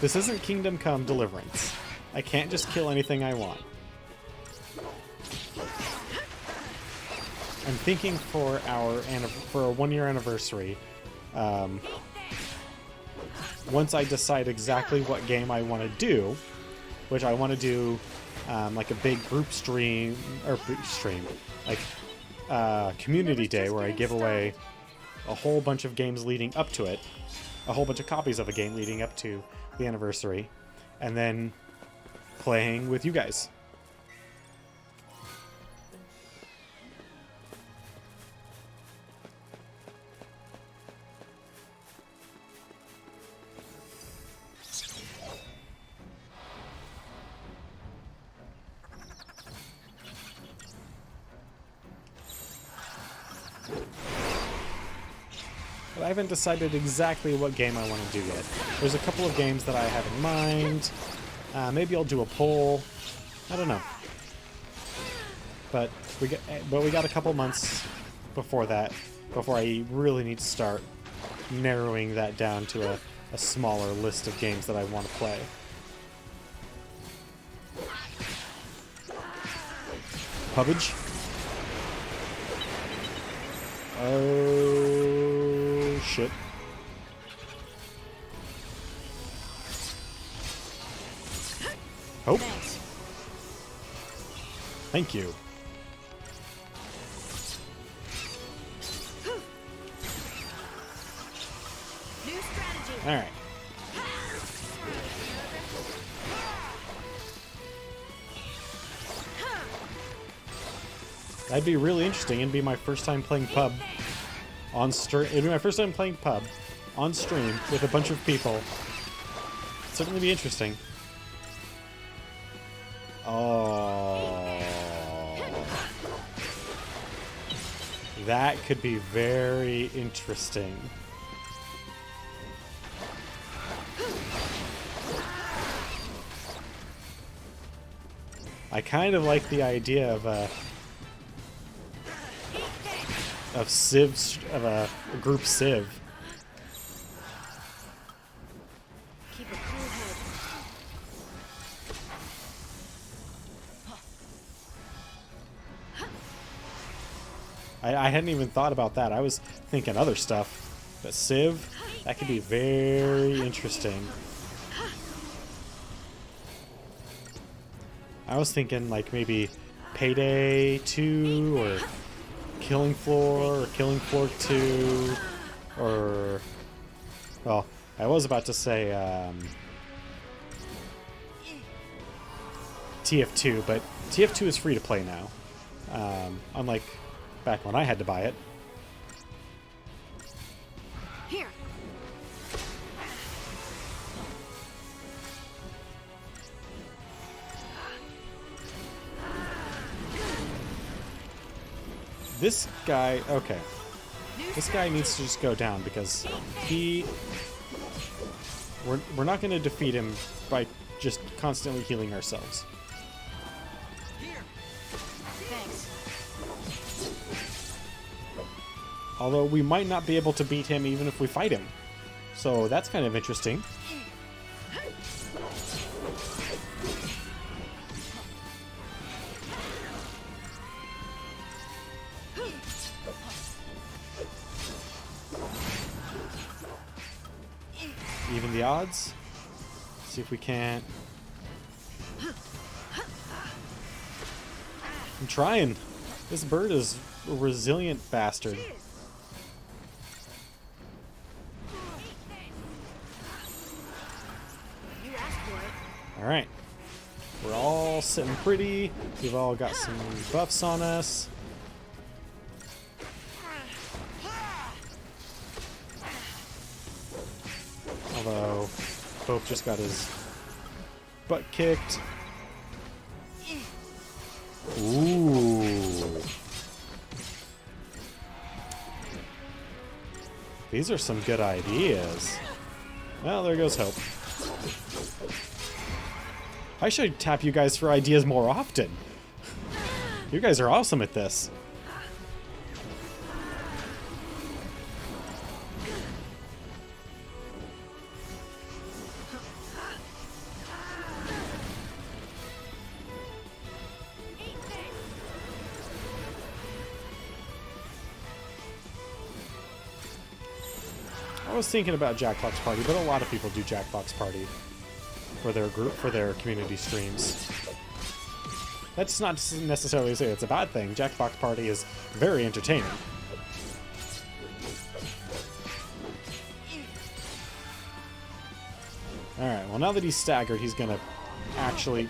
This isn't Kingdom Come Deliverance. I can't just kill anything I want. I'm thinking for our 1-year anniversary, once I decide exactly what game I want to do, which I want to do like a big group stream, like community day where I give away a whole bunch of games leading up to it, a whole bunch of copies of a game leading up to the anniversary, and then playing with you guys. But I haven't decided exactly what game I want to do yet. There's a couple of games that I have in mind. Maybe I'll do a poll. I don't know. But we got a couple months before that, before I really need to start narrowing that down to a smaller list of games that I want to play. Pubbage? Oh, shit. Oh. Thank you. New strategy. All right. That'd be really interesting. It'd be my first time playing pub on stream. It'd be my first time playing pub on stream with a bunch of people. It'd certainly be interesting. Oh. That could be very interesting. I kind of like the idea of a group Civ. Keep a cool head. I hadn't even thought about that. I was thinking other stuff, but Civ, that could be very interesting. I was thinking like maybe Payday 2 or Killing Floor or Killing Floor 2 or, well, I was about to say TF2, but TF2 is free to play now, unlike back when I had to buy it. Here. This guy, okay. This guy needs to just go down because we're not going to defeat him by just constantly healing ourselves. Thanks. Although we might not be able to beat him even if we fight him. So that's kind of interesting. Even the odds. See if we can't. I'm trying. This bird is a resilient bastard. You asked for it. Alright. We're all sitting pretty. We've all got some buffs on us. Although, Pope just got his butt kicked. Ooh. These are some good ideas. Well, there goes Hope. I should tap you guys for ideas more often. You guys are awesome at this. I was thinking about Jackbox Party, but a lot of people do Jackbox Party for their group, for their community streams. That's not necessarily to say it's a bad thing. Jackbox Party is very entertaining. Alright, well now that he's staggered, he's gonna actually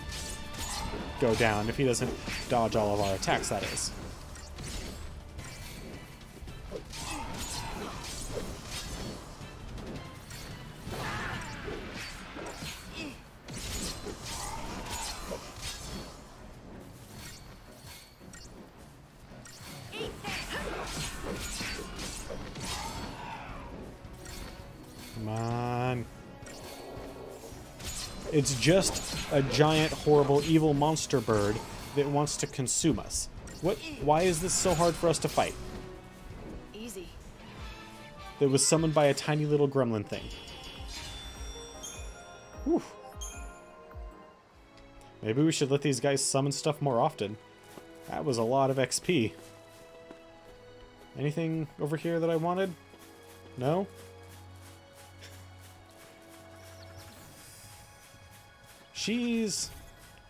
go down if he doesn't dodge all of our attacks, that is. Come on. It's just a giant, horrible, evil monster bird that wants to consume us. What? Why is this so hard for us to fight? Easy. That was summoned by a tiny little gremlin thing. Whew. Maybe we should let these guys summon stuff more often. That was a lot of XP. Anything over here that I wanted? No? She's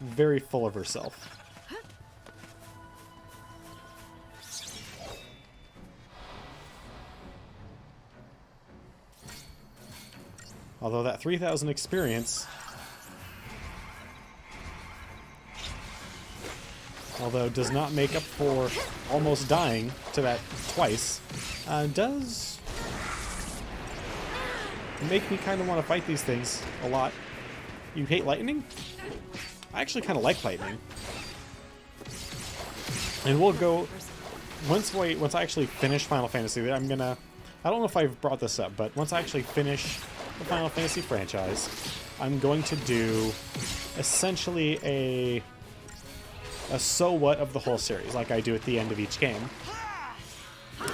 very full of herself. Although that 3,000 experience, although does not make up for almost dying to that twice, does make me kind of want to fight these things a lot. You hate lightning? I actually kind of like lightning. And we'll go... once I actually finish Final Fantasy, I'm gonna... I don't know if I've brought this up, but once I actually finish the Final Fantasy franchise, I'm going to do essentially a so what of the whole series, like I do at the end of each game.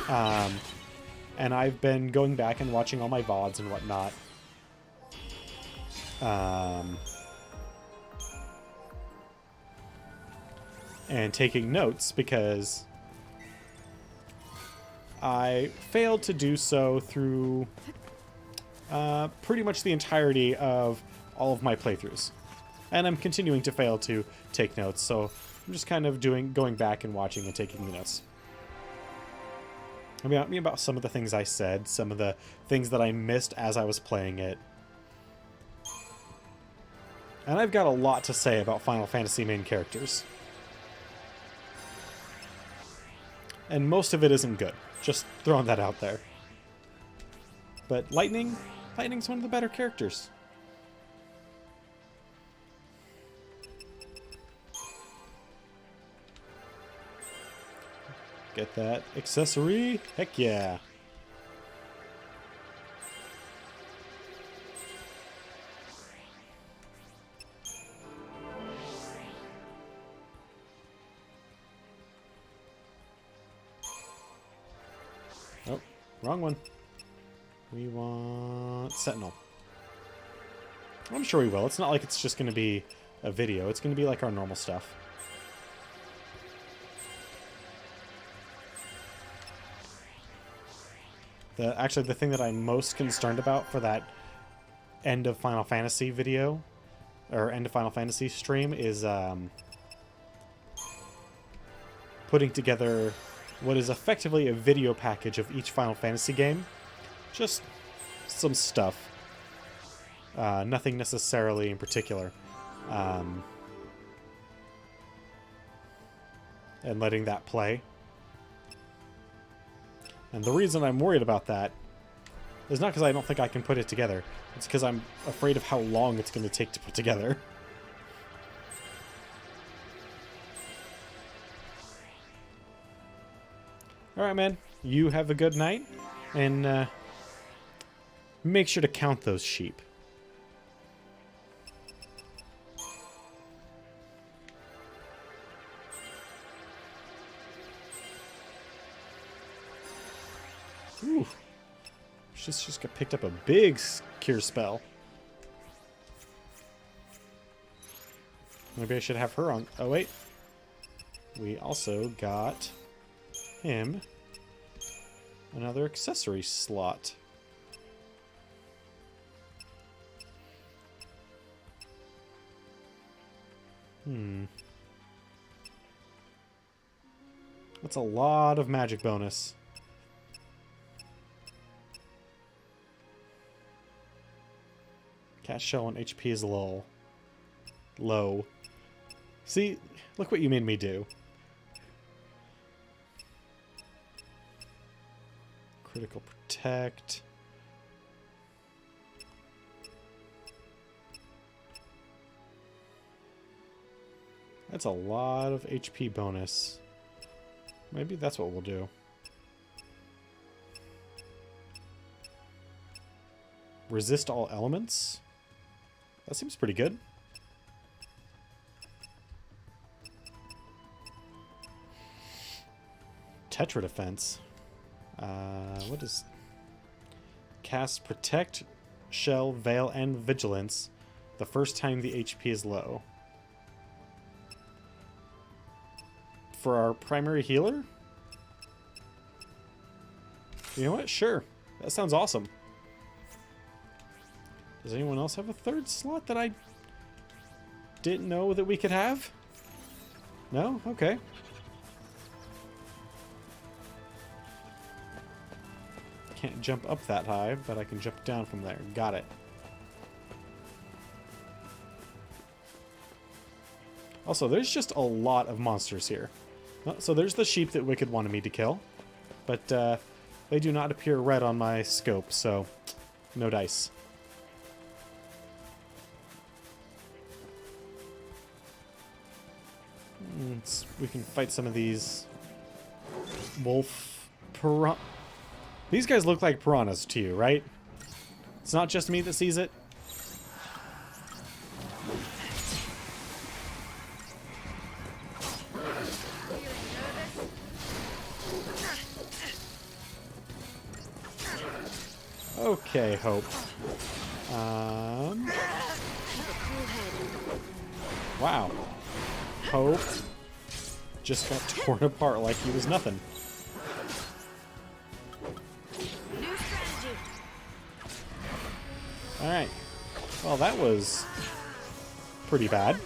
And I've been going back and watching all my VODs and whatnot. And taking notes because I failed to do so through pretty much the entirety of all of my playthroughs. And I'm continuing to fail to take notes, so I'm just kind of going back and watching and taking the notes. I mean about some of the things I said, some of the things that I missed as I was playing it. And I've got a lot to say about Final Fantasy main characters. And most of it isn't good. Just throwing that out there. But Lightning's one of the better characters. Get that accessory? Heck yeah. Oh, wrong one. We want Sentinel. I'm sure we will. It's not like it's just going to be a video. It's going to be like our normal stuff. Actually, the thing that I'm most concerned about for that end of Final Fantasy video, or end of Final Fantasy stream, is putting together what is effectively a video package of each Final Fantasy game. Just some stuff. Nothing necessarily in particular. And letting that play. And the reason I'm worried about that is not because I don't think I can put it together. It's because I'm afraid of how long it's going to take to put together. Alright, man. You have a good night. And make sure to count those sheep. Ooh. She's just got picked up a big cure spell. Maybe I should have her on. Oh, wait. We also got him another accessory slot. That's a lot of magic bonus. Cast shell and HP is low. See, look what you made me do. Critical protect. That's a lot of HP bonus. Maybe that's what we'll do. Resist all elements? That seems pretty good. Tetra defense. What is... Cast protect, shell, veil, and vigilance the first time the HP is low. For our primary healer? You know what? Sure. That sounds awesome. Does anyone else have a third slot that I didn't know that we could have? No? Okay. Can't jump up that high, but I can jump down from there. Got it. Also, there's just a lot of monsters here. So there's the sheep that Wicked wanted me to kill, but they do not appear red on my scope, so no dice. We can fight some of these wolf, piranha. These guys look like piranhas to you, right? It's not just me that sees it. Okay, Hope. Wow. Hope just got torn apart like he was nothing. New strategy. Alright. Well, that was pretty bad.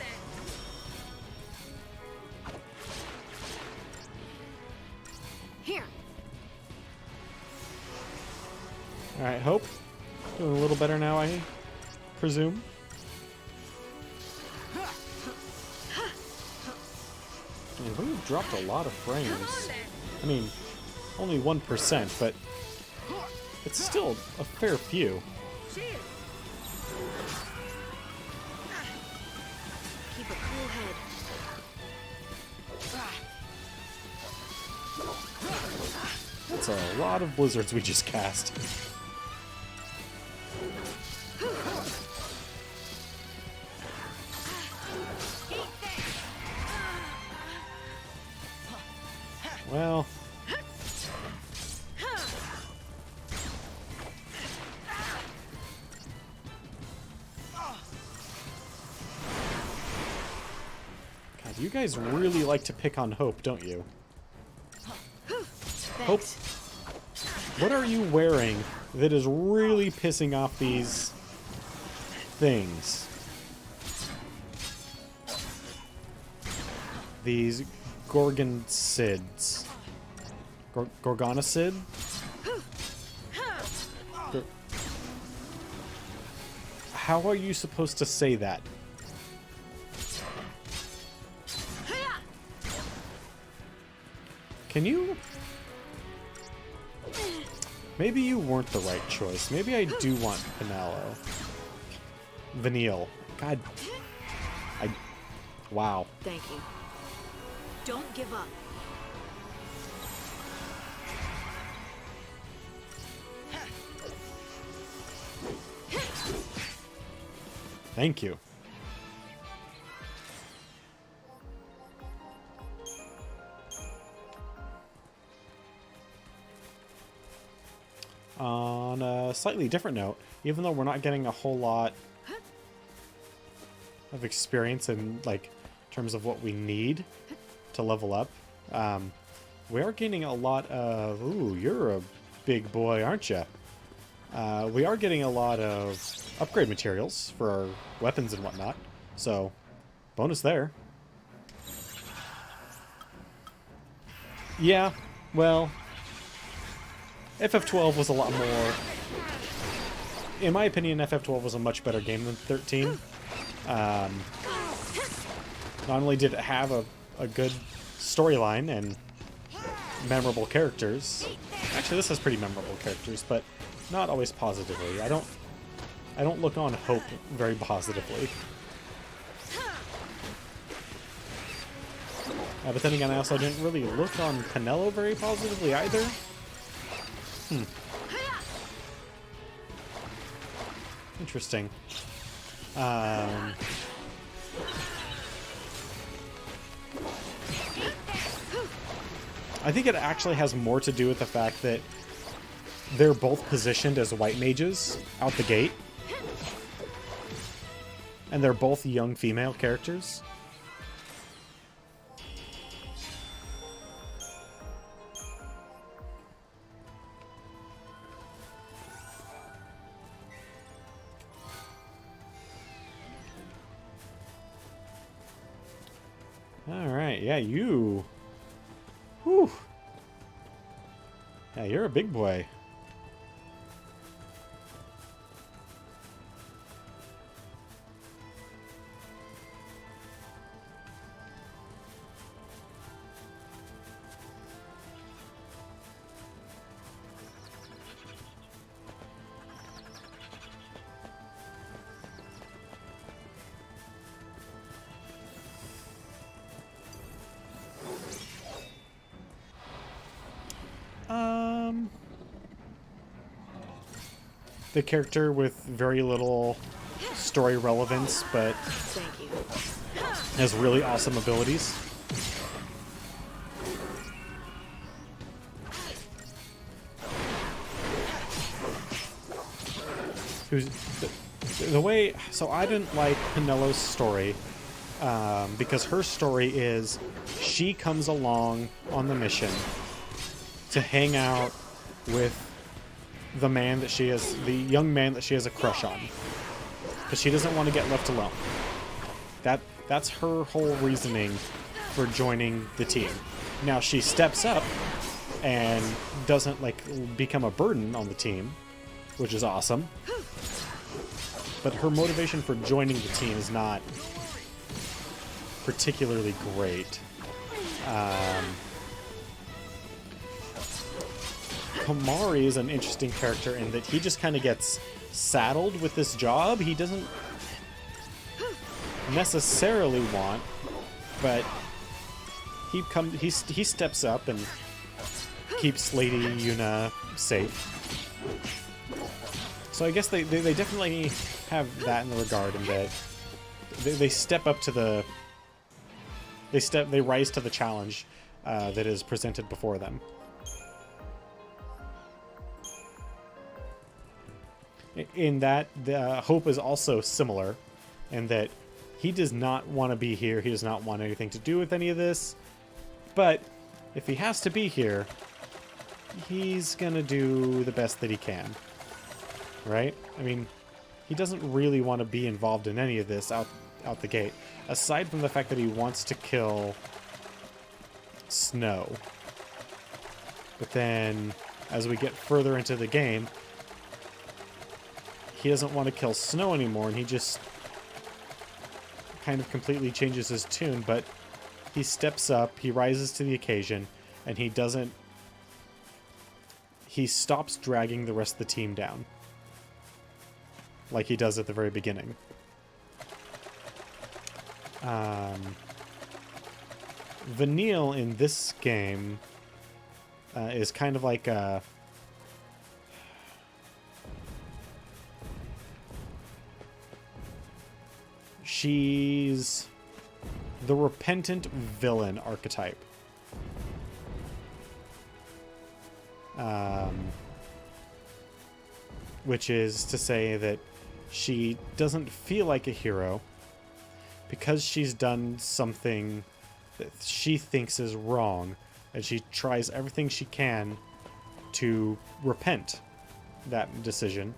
Here. Alright, Hope. Doing a little better now, I presume. Man, we've dropped a lot of frames. I mean, only 1%, but it's still a fair few. Keep a cool head. That's a lot of blizzards we just cast. Well, God, you guys really like to pick on Hope, don't you? Hope, what are you wearing that is really pissing off these things? These Gorgonicids. Gorgonocid? How are you supposed to say that? Can you? Maybe you weren't the right choice. Maybe I do want Vanillo. Vanille. God. Wow. Thank you. Don't give up. Thank you. On a slightly different note, even though we're not getting a whole lot of experience in like terms of what we need to level up, we are gaining a lot of... Ooh, you're a big boy, aren't you? We are getting a lot of upgrade materials for our weapons and whatnot, so bonus there. Yeah, well, FF12 was a lot more... In my opinion, FF12 was a much better game than 13. Not only did it have a good storyline and memorable characters. Actually, this has pretty memorable characters, but not always positively. I don't look on Hope very positively. But then again, I also didn't really look on Pinello very positively either. Interesting. I think it actually has more to do with the fact that they're both positioned as white mages out the gate. And they're both young female characters. Alright, yeah, you... Whew. Yeah, you're a big boy. the character with very little story relevance, but Thank you. has really awesome abilities. Who's the way? So I didn't like Penello's story because her story is she comes along on the mission to hang out with the man that she has, the young man that she has a crush on, because she doesn't want to get left alone. That's her whole reasoning for joining the team. Now she steps up and doesn't like become a burden on the team, which is awesome. But her motivation for joining the team is not particularly great. Komari is an interesting character in that he just kind of gets saddled with this job he doesn't necessarily want, but he steps up and keeps Lady Yuna safe. So I guess they definitely have that in the regard, in that they step up to the they rise to the challenge that is presented before them. In that, the Hope is also similar, in that he does not want to be here. He does not want anything to do with any of this. But if he has to be here, he's gonna do the best that he can. Right? I mean, he doesn't really want to be involved in any of this out the gate, aside from the fact that he wants to kill Snow. But then, as we get further into the game, he doesn't want to kill Snow anymore, and he just kind of completely changes his tune, but he steps up, he rises to the occasion, and he stops dragging the rest of the team down, like he does at the very beginning. Vanille in this game is kind of like a... She's the repentant villain archetype. Which is to say that she doesn't feel like a hero because she's done something that she thinks is wrong, and she tries everything she can to repent that decision.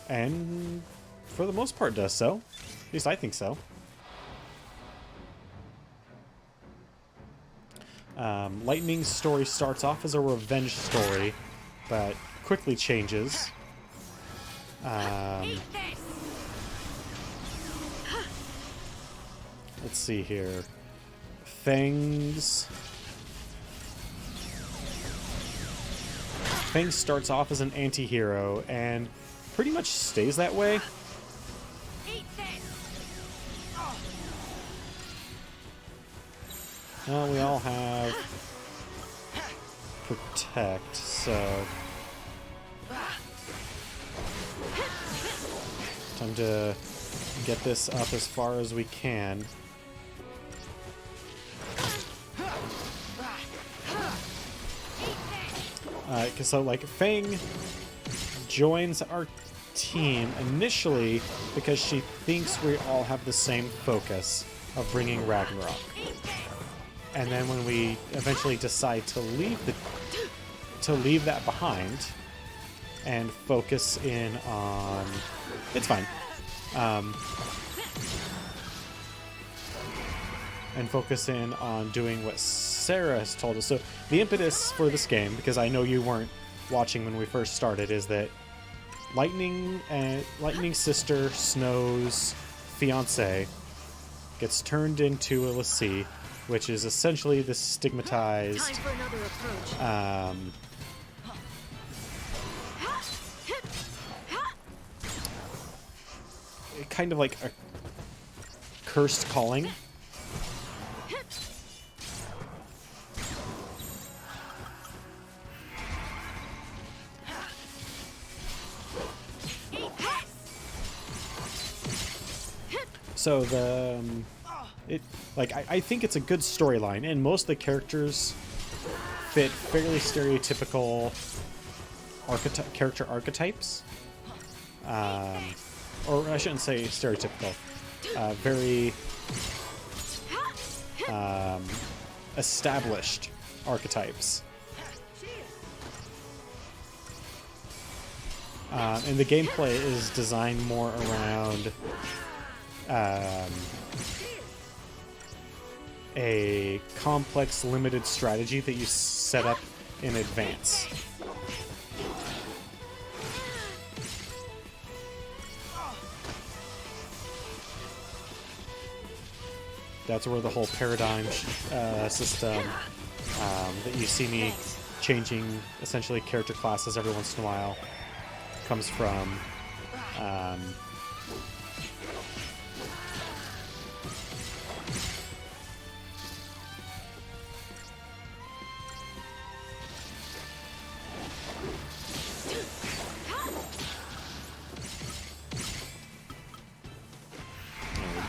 And for the most part does so. At least I think so. Lightning's story starts off as a revenge story, but quickly changes. Let's see here. Fang starts off as an anti-hero and pretty much stays that way. Well, we all have Protect, so time to get this up as far as we can. So like Fang joins our team initially because she thinks we all have the same focus of bringing Ragnarok. And then when we eventually decide to leave that behind and focus in on... It's fine. And focus in on doing what Sarah has told us. So the impetus for this game, because I know you weren't watching when we first started, is that Lightning's sister, Snow's fiance, gets turned into a l'Cie, which is essentially this stigmatized... Time for another approach. Kind of like a cursed calling. So I think it's a good storyline, and most of the characters fit fairly stereotypical character archetypes. Or I shouldn't say stereotypical. Very established archetypes. And the gameplay is designed more around a complex, limited strategy that you set up in advance. That's where the whole paradigm system that you see me changing essentially character classes every once in a while comes from.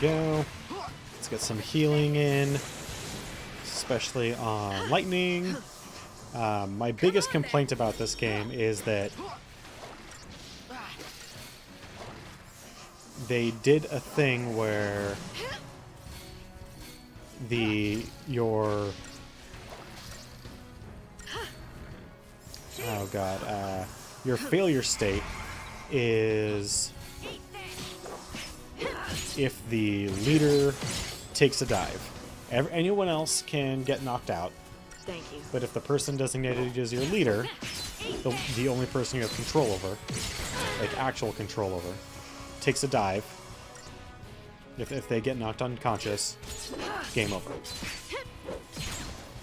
There we go. Let's get some healing in, especially on lightning. My biggest complaint about this game is that they did a thing where your failure state is if the leader takes a dive. Anyone else can get knocked out. Thank you. But if the person designated as your leader, the only person you have control over, like actual control over, takes a dive, if they get knocked unconscious, game over.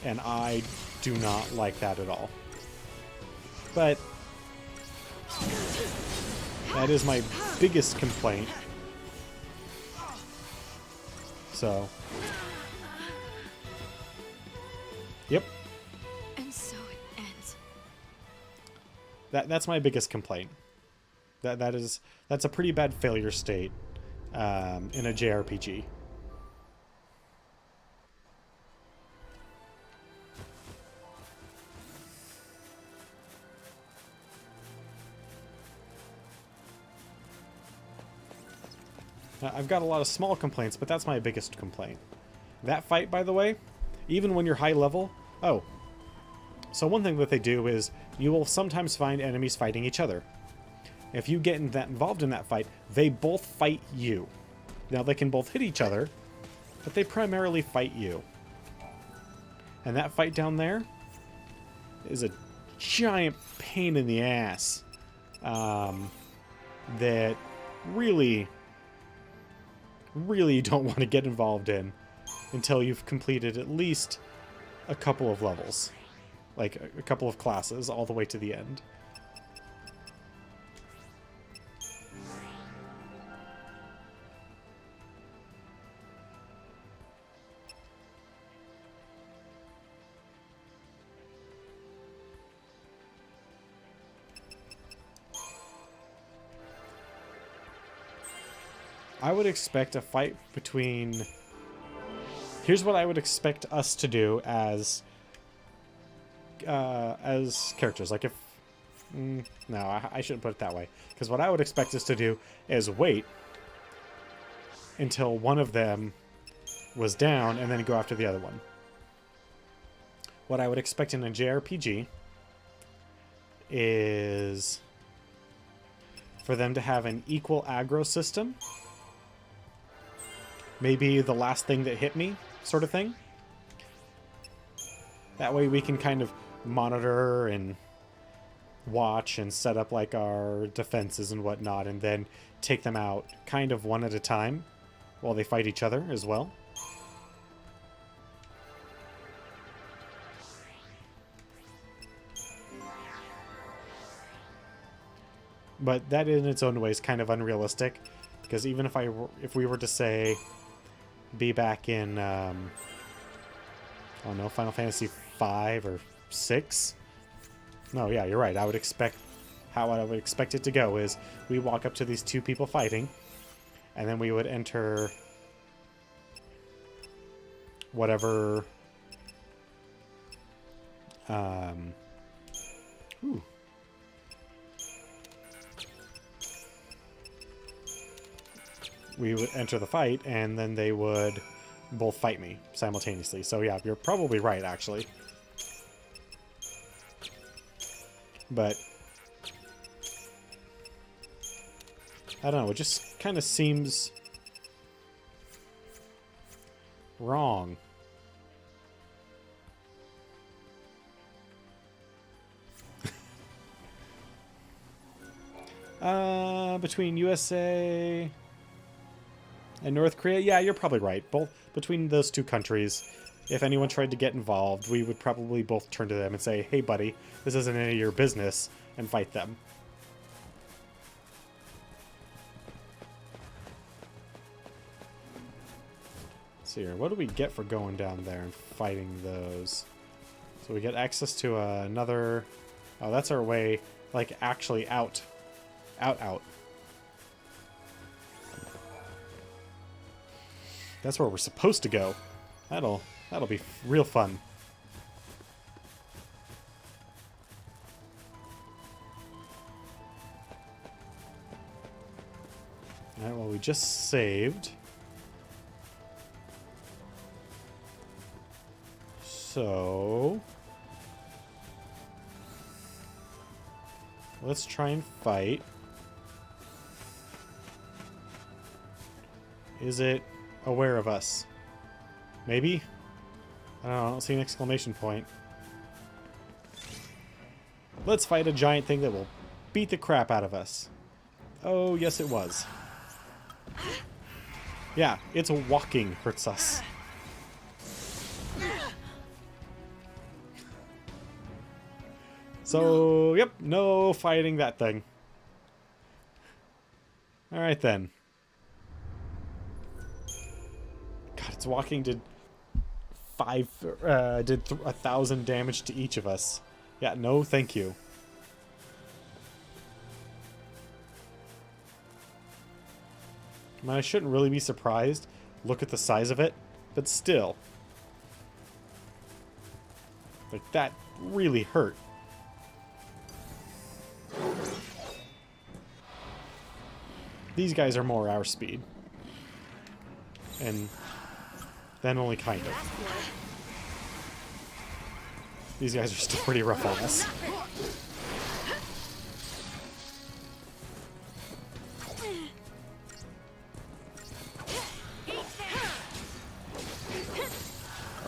And I do not like that at all. But that is my biggest complaint. So, yep. And so it ends. That's my biggest complaint. That's a pretty bad failure state in a JRPG. I've got a lot of small complaints, but that's my biggest complaint. That fight, by the way, even when you're high level... Oh. So one thing that they do is you will sometimes find enemies fighting each other. If you get involved in that fight, they both fight you. Now, they can both hit each other, but they primarily fight you. And that fight down there is a giant pain in the ass that really you don't want to get involved in until you've completed at least a couple of levels. Like, a couple of classes all the way to the end. I would expect a fight between... Here's what I would expect us to do as characters. Like if... no, I shouldn't put it that way. Because what I would expect us to do is wait until one of them was down and then go after the other one. What I would expect in a JRPG is for them to have an equal aggro system. Maybe the last thing that hit me, sort of thing. That way we can kind of monitor and watch and set up like our defenses and whatnot, and then take them out kind of one at a time while they fight each other as well. But that in its own way is kind of unrealistic, because even if we were to say be back in I don't know, Final Fantasy 5 or 6. No, yeah, you're right. I would expect how I would expect it to go is we walk up to these two people fighting, and then we would enter whatever. Ooh. We would enter the fight, and then they would both fight me simultaneously. So yeah, you're probably right, actually. But I don't know, it just kind of seems wrong. Between USA and North Korea, yeah, you're probably right. Both between those two countries, if anyone tried to get involved, we would probably both turn to them and say, "Hey, buddy, this isn't any of your business," and fight them. Let's see here, what do we get for going down there and fighting those? So we get access to another. Oh, that's our way, like actually out. Out. That's where we're supposed to go. That'll be real fun. Alright, well, we just saved. So let's try and fight. Is it aware of us? Maybe? I don't know, I don't see an exclamation point. Let's fight a giant thing that will beat the crap out of us. Oh, yes it was. Yeah, it's walking hurts us. So, yep, no fighting that thing. Alright then. God, its walking did 1,000 damage to each of us. Yeah, no thank you. I mean, I shouldn't really be surprised. Look at the size of it, but still. Like, that really hurt. These guys are more our speed. And then only kind of. These guys are still pretty rough on us.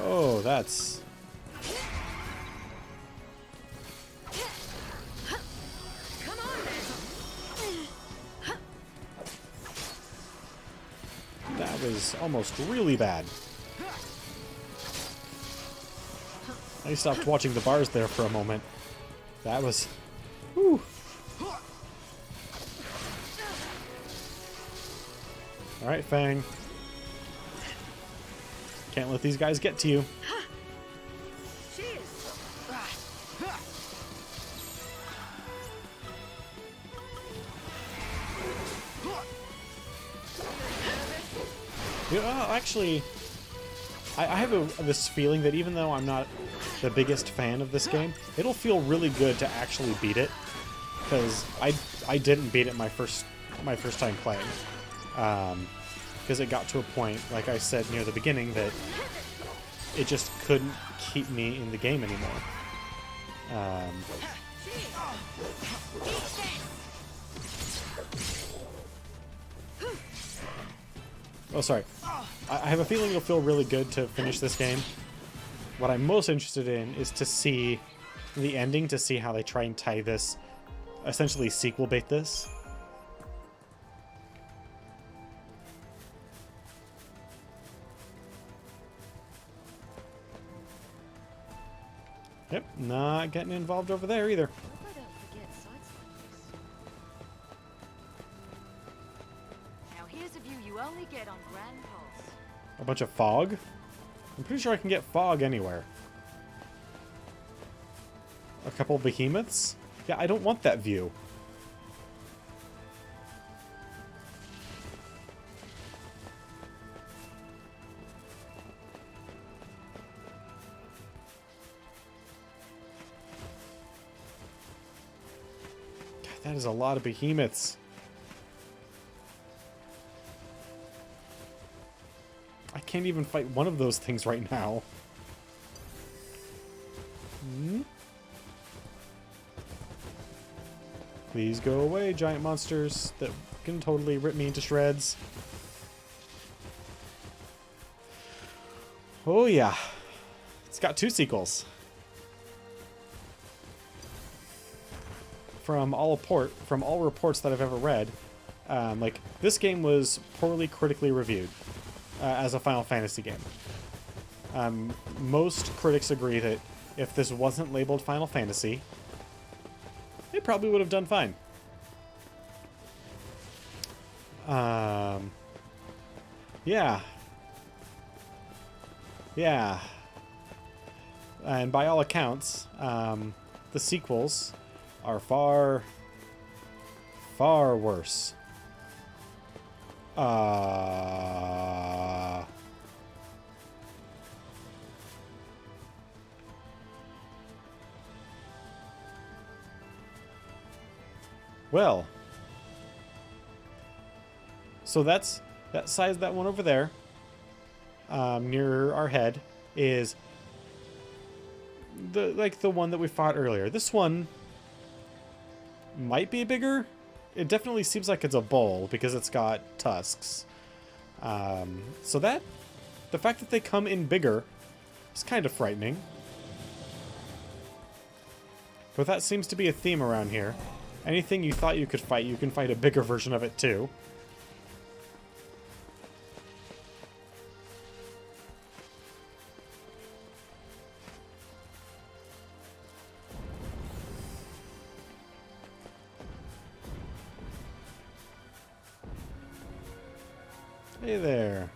Oh, that's... That was almost really bad. I stopped watching the bars there for a moment. That was... Whew. Alright, Fang. Can't let these guys get to you. Actually, I have this feeling that even though I'm not the biggest fan of this game, it'll feel really good to actually beat it, because I didn't beat it my first time playing, because it got to a point, like I said near the beginning, that it just couldn't keep me in the game anymore. Oh, sorry. I have a feeling it'll feel really good to finish this game. What I'm most interested in is to see the ending, to see how they try and tie this, essentially sequel bait this. Yep, not getting involved over there either. Now here's a view you only get on Grand Pulse. A bunch of fog? I'm pretty sure I can get fog anywhere. A couple behemoths? Yeah, I don't want that view. That is a lot of behemoths. I can't even fight one of those things right now. Hmm? Please go away, giant monsters that can totally rip me into shreds. Oh yeah. It's got 2 sequels. From all reports that I've ever read, like, this game was poorly critically reviewed as a Final Fantasy game. Most critics agree that if this wasn't labeled Final Fantasy, it probably would have done fine. Yeah. Yeah. And by all accounts, the sequels are far, far worse. Well. So that one over there, near our head, is the one that we fought earlier. This one might be bigger. It definitely seems like it's a bull because it's got tusks. So the fact that they come in bigger is kind of frightening. But that seems to be a theme around here. Anything you thought you could fight, you can fight a bigger version of it too. Hey there,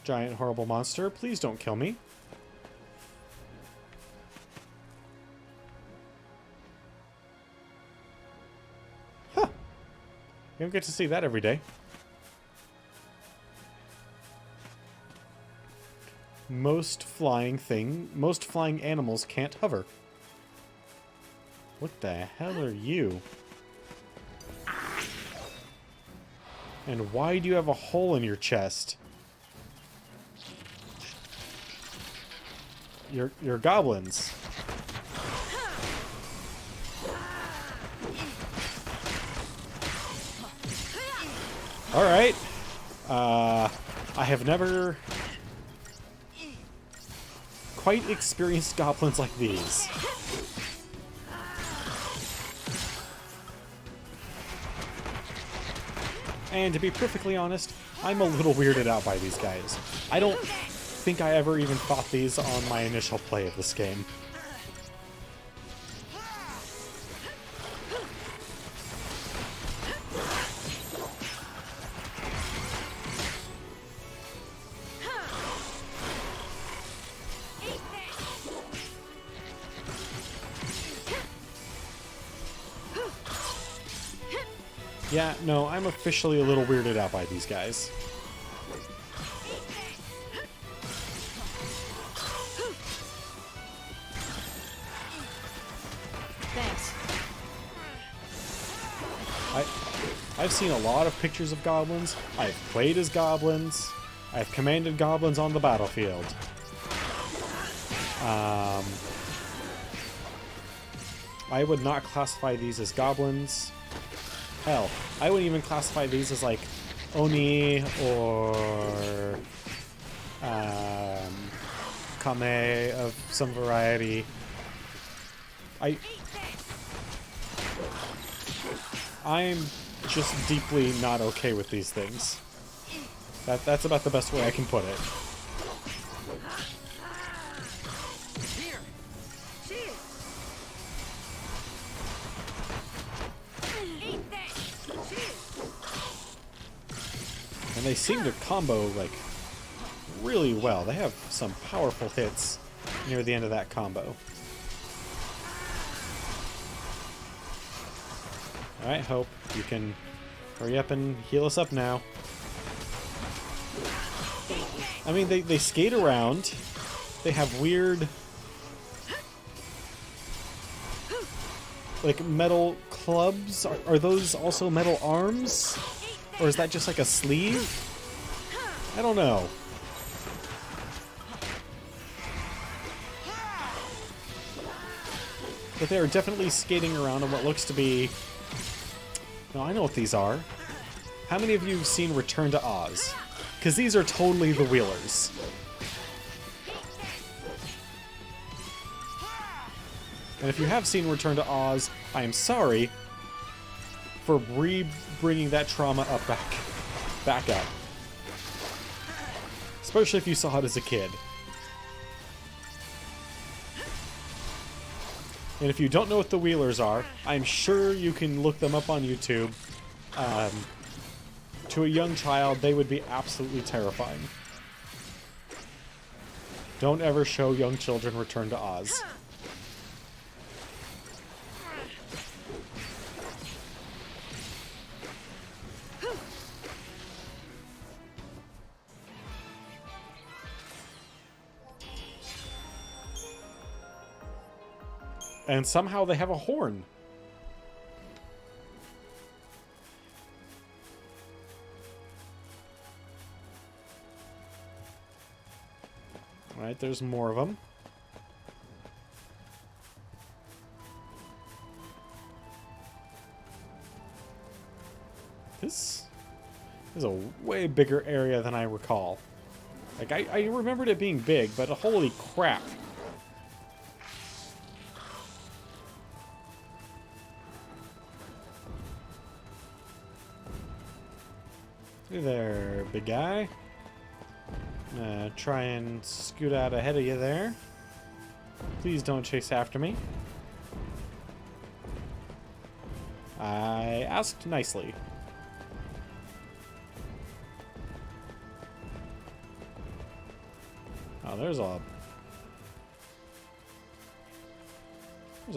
giant horrible monster. Please don't kill me. Huh. You don't get to see that every day. Most flying animals can't hover. What the hell are you? And why do you have a hole in your chest? You're goblins. Alright. I have never quite experienced goblins like these. And to be perfectly honest, I'm a little weirded out by these guys. I don't think I ever even fought these on my initial play of this game. Yeah, no, I'm officially a little weirded out by these guys. Thanks. I've seen a lot of pictures of goblins. I've played as goblins. I've commanded goblins on the battlefield. I would not classify these as goblins. Hell, I wouldn't even classify these as like Oni or Kame of some variety. I'm just deeply not okay with these things. That's about the best way I can put it. And they seem to combo, like, really well. They have some powerful hits near the end of that combo. Alright, Hope, you can hurry up and heal us up now. I mean, they skate around. They have weird, like, metal clubs? Are those also metal arms? Or is that just like a sleeve? I don't know. But they are definitely skating around on what looks to be... No, I know what these are. How many of you have seen Return to Oz? Because these are totally the Wheelers. And if you have seen Return to Oz, I am sorry for bringing that trauma up back up. Especially if you saw it as a kid. And if you don't know what the Wheelers are, I'm sure you can look them up on YouTube. To a young child, they would be absolutely terrifying. Don't ever show young children Return to Oz. And somehow they have a horn. Alright, there's more of them. This is a way bigger area than I recall. Like, I remembered it being big, but holy crap. Hey there, big guy. Try and scoot out ahead of you there. Please don't chase after me. I asked nicely. Oh, there's a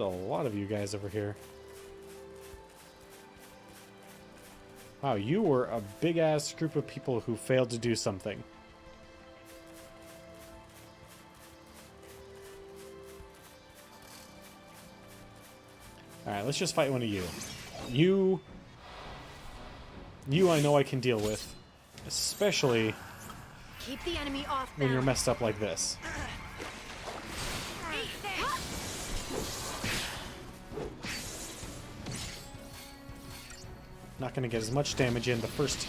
lot of you guys over here. Wow, you were a big-ass group of people who failed to do something. Alright, let's just fight one of you. You I know I can deal with. Especially Keep the enemy off when now. you're messed up like this. Not going to get as much damage in the first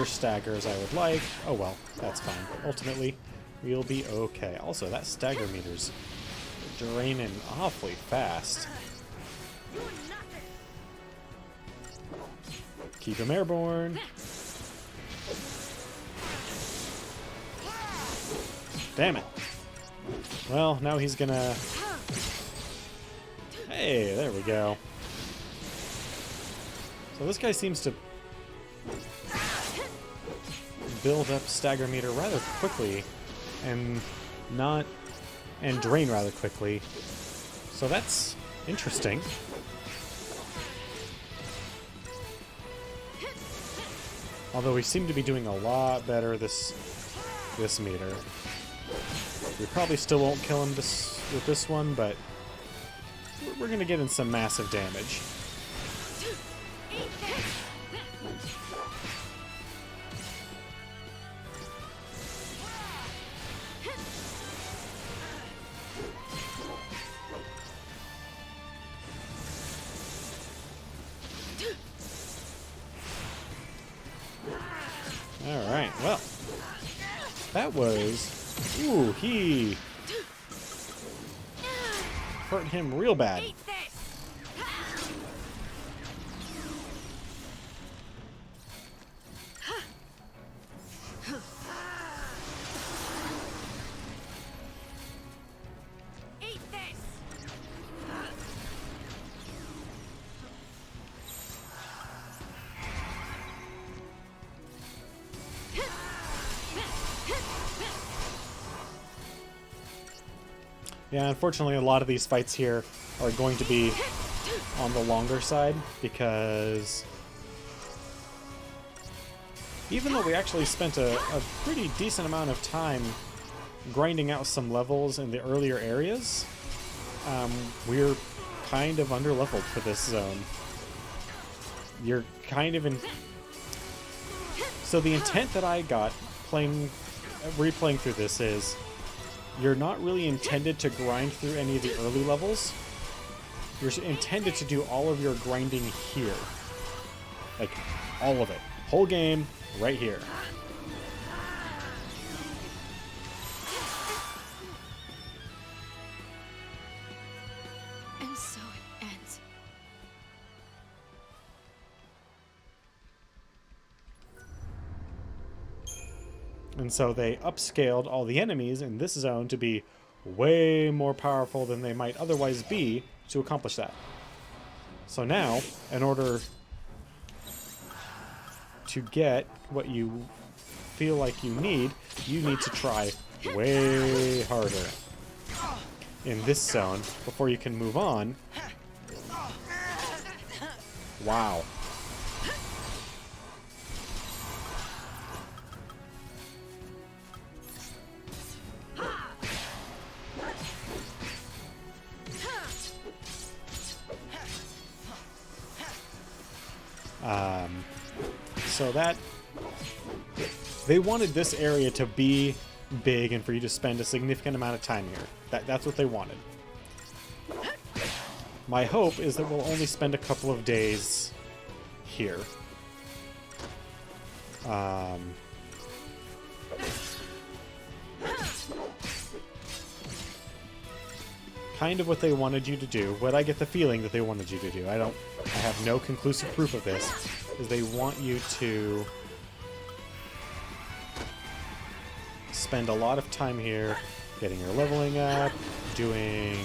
stagger as I would like. Oh well, that's fine. Ultimately, we'll be okay. Also, that stagger meter's draining awfully fast. Keep him airborne. Damn it. Well, now he's gonna... Hey, there we go. So this guy seems to build up stagger meter rather quickly and drain rather quickly. So that's interesting. Although we seem to be doing a lot better this meter. We probably still won't kill him with this one, but we're gonna get in some massive damage. Alright, well, that was... Ooh, he hurt him real bad. Yeah, unfortunately a lot of these fights here are going to be on the longer side because even though we actually spent a pretty decent amount of time grinding out some levels in the earlier areas, we're kind of underleveled for this zone. You're kind of in... So the intent that I got replaying through this is you're not really intended to grind through any of the early levels. You're intended to do all of your grinding here. Like, all of it. Whole game, right here. And so it ends. And so they upscaled all the enemies in this zone to be way more powerful than they might otherwise be to accomplish that. So now, in order to get what you feel like you need to try way harder in this zone before you can move on. Wow. So that they wanted this area to be big and for you to spend a significant amount of time here. That's what they wanted. My hope is that we'll only spend a couple of days here. Kind of what they wanted you to do. What I get the feeling that they wanted you to do. I have no conclusive proof of this. Is they want you to spend a lot of time here getting your leveling up, getting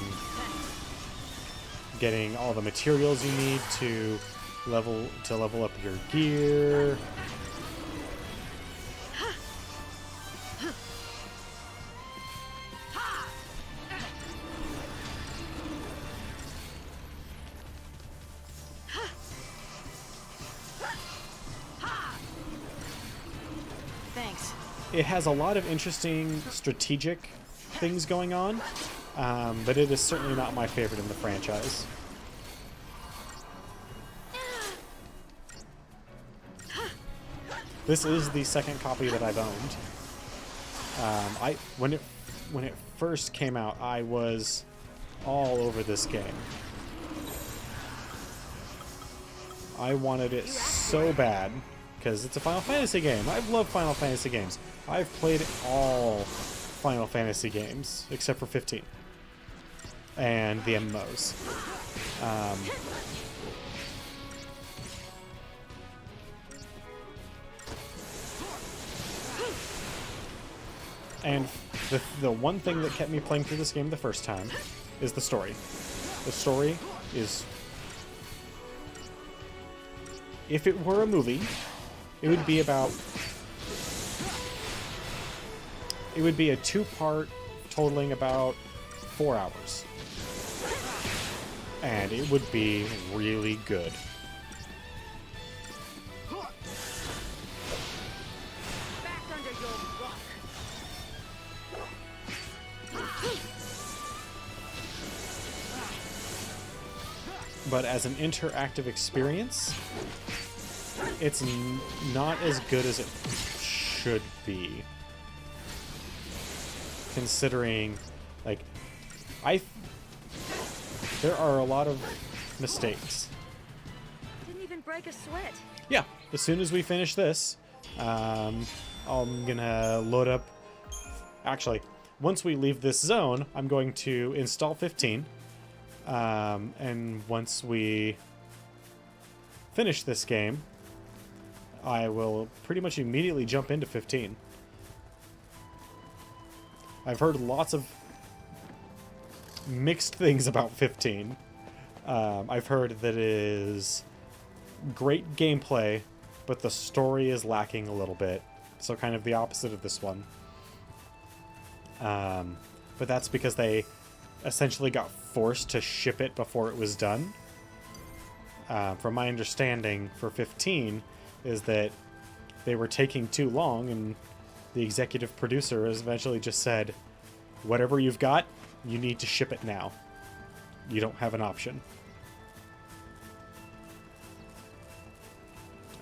all the materials you need to level up your gear. Thanks. It has a lot of interesting strategic things going on, but it is certainly not my favorite in the franchise. This is the second copy that I've owned. When it first came out, I was all over this game. I wanted it so bad because it's a Final Fantasy game. I've loved Final Fantasy games. I've played all Final Fantasy games except for 15 and the MMOs. And the one thing that kept me playing through this game the first time is the story. The story is... If it were a movie, it would be about... It would be a two-part totaling about 4 hours. And it would be really good. Back under your rock. But as an interactive experience, it's not as good as it should be. Considering, like, there are a lot of mistakes. Didn't even break a sweat. Yeah, as soon as we finish this, I'm gonna load up... Actually, once we leave this zone, I'm going to install 15. And once we finish this game, I will pretty much immediately jump into 15. I've heard lots of mixed things about 15. I've heard that it is great gameplay, but the story is lacking a little bit. So kind of the opposite of this one. But that's because they essentially got forced to ship it before it was done. From my understanding for 15 is that they were taking too long, and the executive producer has eventually just said, whatever you've got, you need to ship it now. You don't have an option.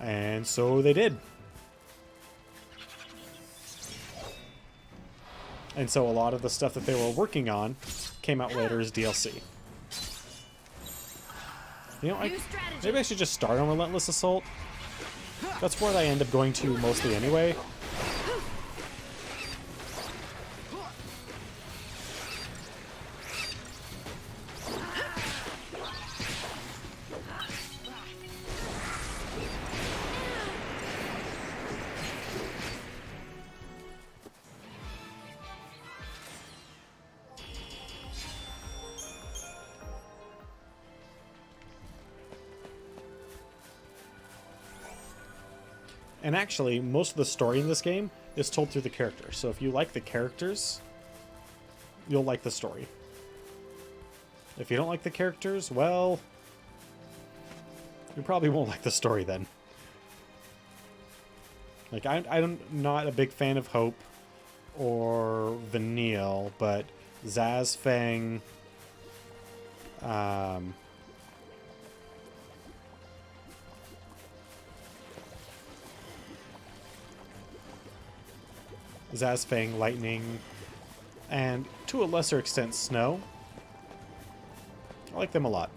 And so they did. And so a lot of the stuff that they were working on came out later as DLC. You know, maybe I should just start on Relentless Assault. That's where I end up going to mostly anyway. And actually, most of the story in this game is told through the characters. So if you like the characters, you'll like the story. If you don't like the characters, well, you probably won't like the story then. Like, I'm not a big fan of Hope or Vanille, but Zaz, Fang, Zaz, Fang, Lightning, and to a lesser extent Snow. I like them a lot.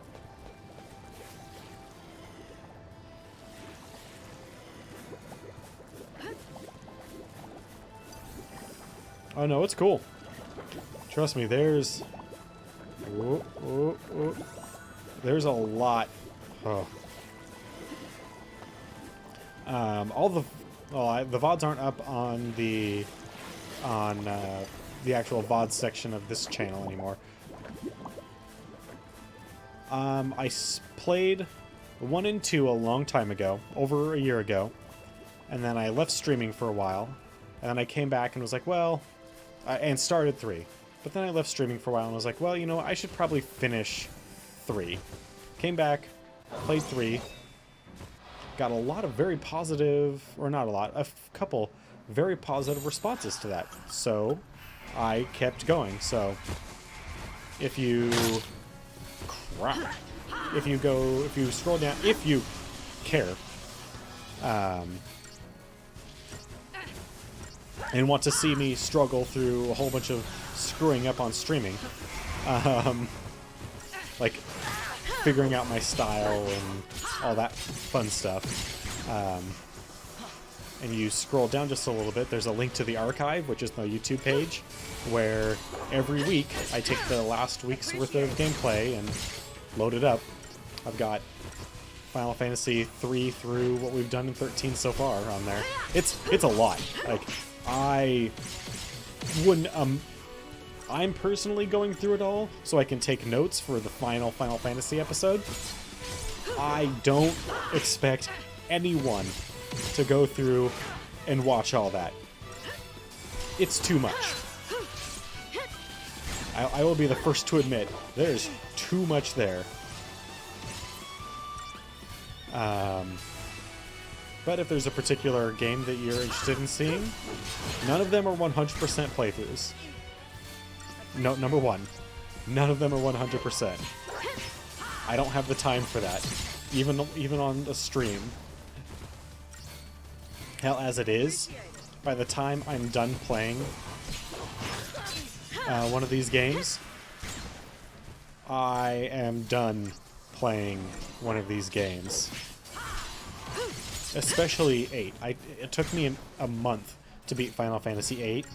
Oh no, it's cool. Trust me, there's... There's a lot. Oh. All the... Well, the VODs aren't up on the actual VOD section of this channel anymore. I played 1 and 2 a long time ago, over a year ago, and then I left streaming for a while, and then I came back and was like, well, and started 3. But then I left streaming for a while and was like, well, you know, I should probably finish 3. Came back, played 3, got a lot of very positive, or not a lot, a couple very positive responses to that. So I kept going. So if you scroll down, if you care, and want to see me struggle through a whole bunch of screwing up on streaming, like figuring out my style and all that fun stuff, and you scroll down just a little bit, there's a link to the archive, which is my YouTube page, where every week I take the last week's worth of gameplay and load it up. I've got Final Fantasy 3 through what we've done in 13 so far on there. It's a lot. Like, I wouldn't, I'm personally going through it all so I can take notes for the final Final Fantasy episode. I don't expect anyone to go through and watch all that. It's too much. I will be the first to admit, there's too much there. But if there's a particular game that you're interested in seeing, none of them are 100% playthroughs. No, number one, none of them are 100%. I don't have the time for that, even on a stream. Hell, as it is, by the time I'm done playing one of these games, I am done playing one of these games. Especially 8. It took me a month to beat Final Fantasy 8.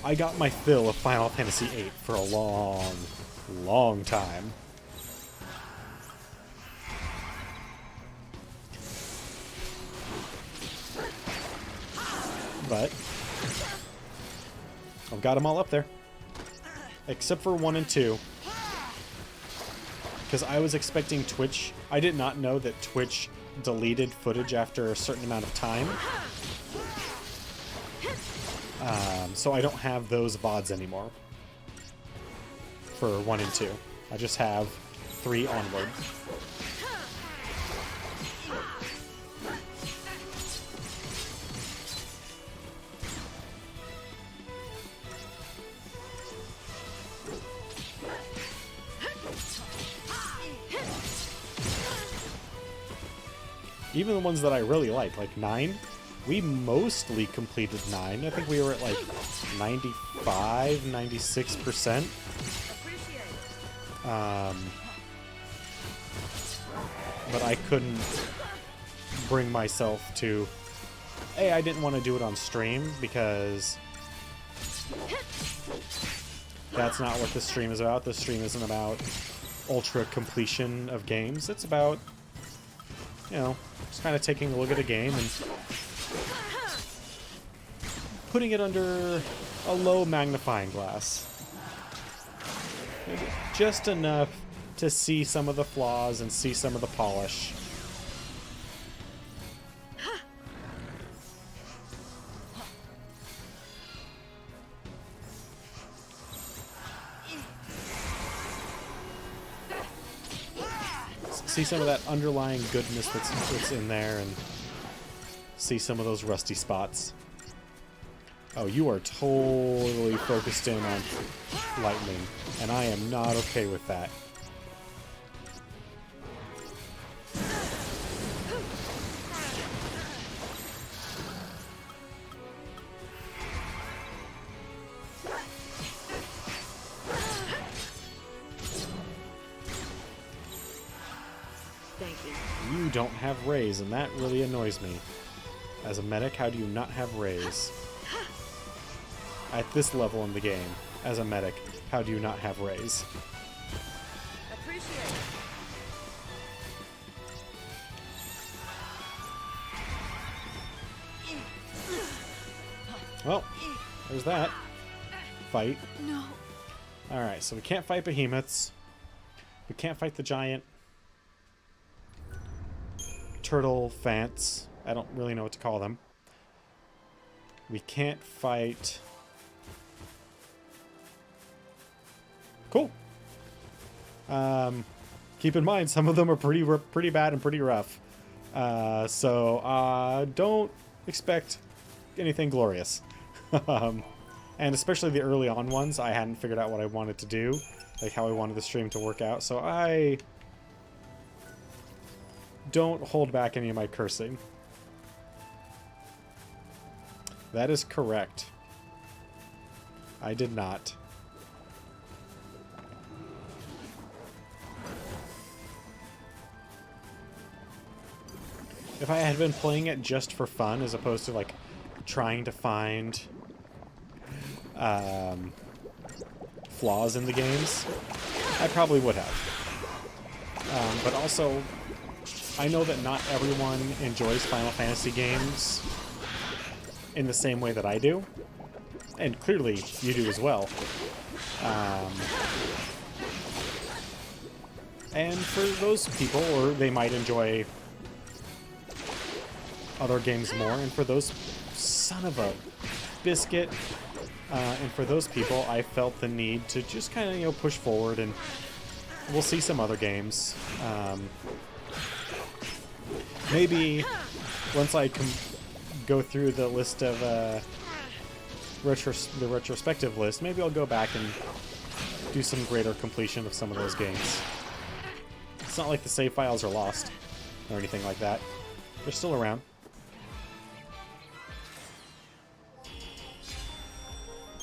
I got my fill of Final Fantasy 8 for a long, long time. But I've got them all up there. Except for 1 and 2. Because I was expecting Twitch. I did not know that Twitch deleted footage after a certain amount of time. So I don't have those VODs anymore for 1 and 2. I just have 3 onward. even the ones that I really like 9, we mostly completed 9. I think we were at like 95, 96%. But I couldn't bring myself to... I didn't want to do it on stream because that's not what this stream is about. This stream isn't about ultra completion of games. It's about, you know, just kind of taking a look at a game and putting it under a low magnifying glass. Just enough to see some of the flaws and see some of the polish. See some of that underlying goodness that's in there, and see some of those rusty spots. Oh, you are totally focused in on lightning, and I am not okay with that. You don't have raise, and that really annoys me. As a medic, how do you not have raise? At this level in the game, as a medic, how do you not have raise? Appreciate Well, there's that. Fight. No. Alright, so we can't fight behemoths. We can't fight the giant turtle fants. I don't really know what to call them. We can't fight... Cool. Keep in mind, some of them are pretty bad and pretty rough. So don't expect anything glorious. And especially the early on ones, I hadn't figured out what I wanted to do, like how I wanted the stream to work out. So I don't hold back any of my cursing. That is correct. I did not. If I had been playing it just for fun, as opposed to like trying to find flaws in the games, I probably would have. But also, I know that not everyone enjoys Final Fantasy games in the same way that I do, and clearly you do as well. And for those people, or they might enjoy other games more, and for those son of a biscuit, and for those people, I felt the need to just kind of, you know, push forward, and we'll see some other games. Maybe once I go through the list of the retrospective list, maybe I'll go back and do some greater completion of some of those games. It's not like the save files are lost or anything like that. They're still around.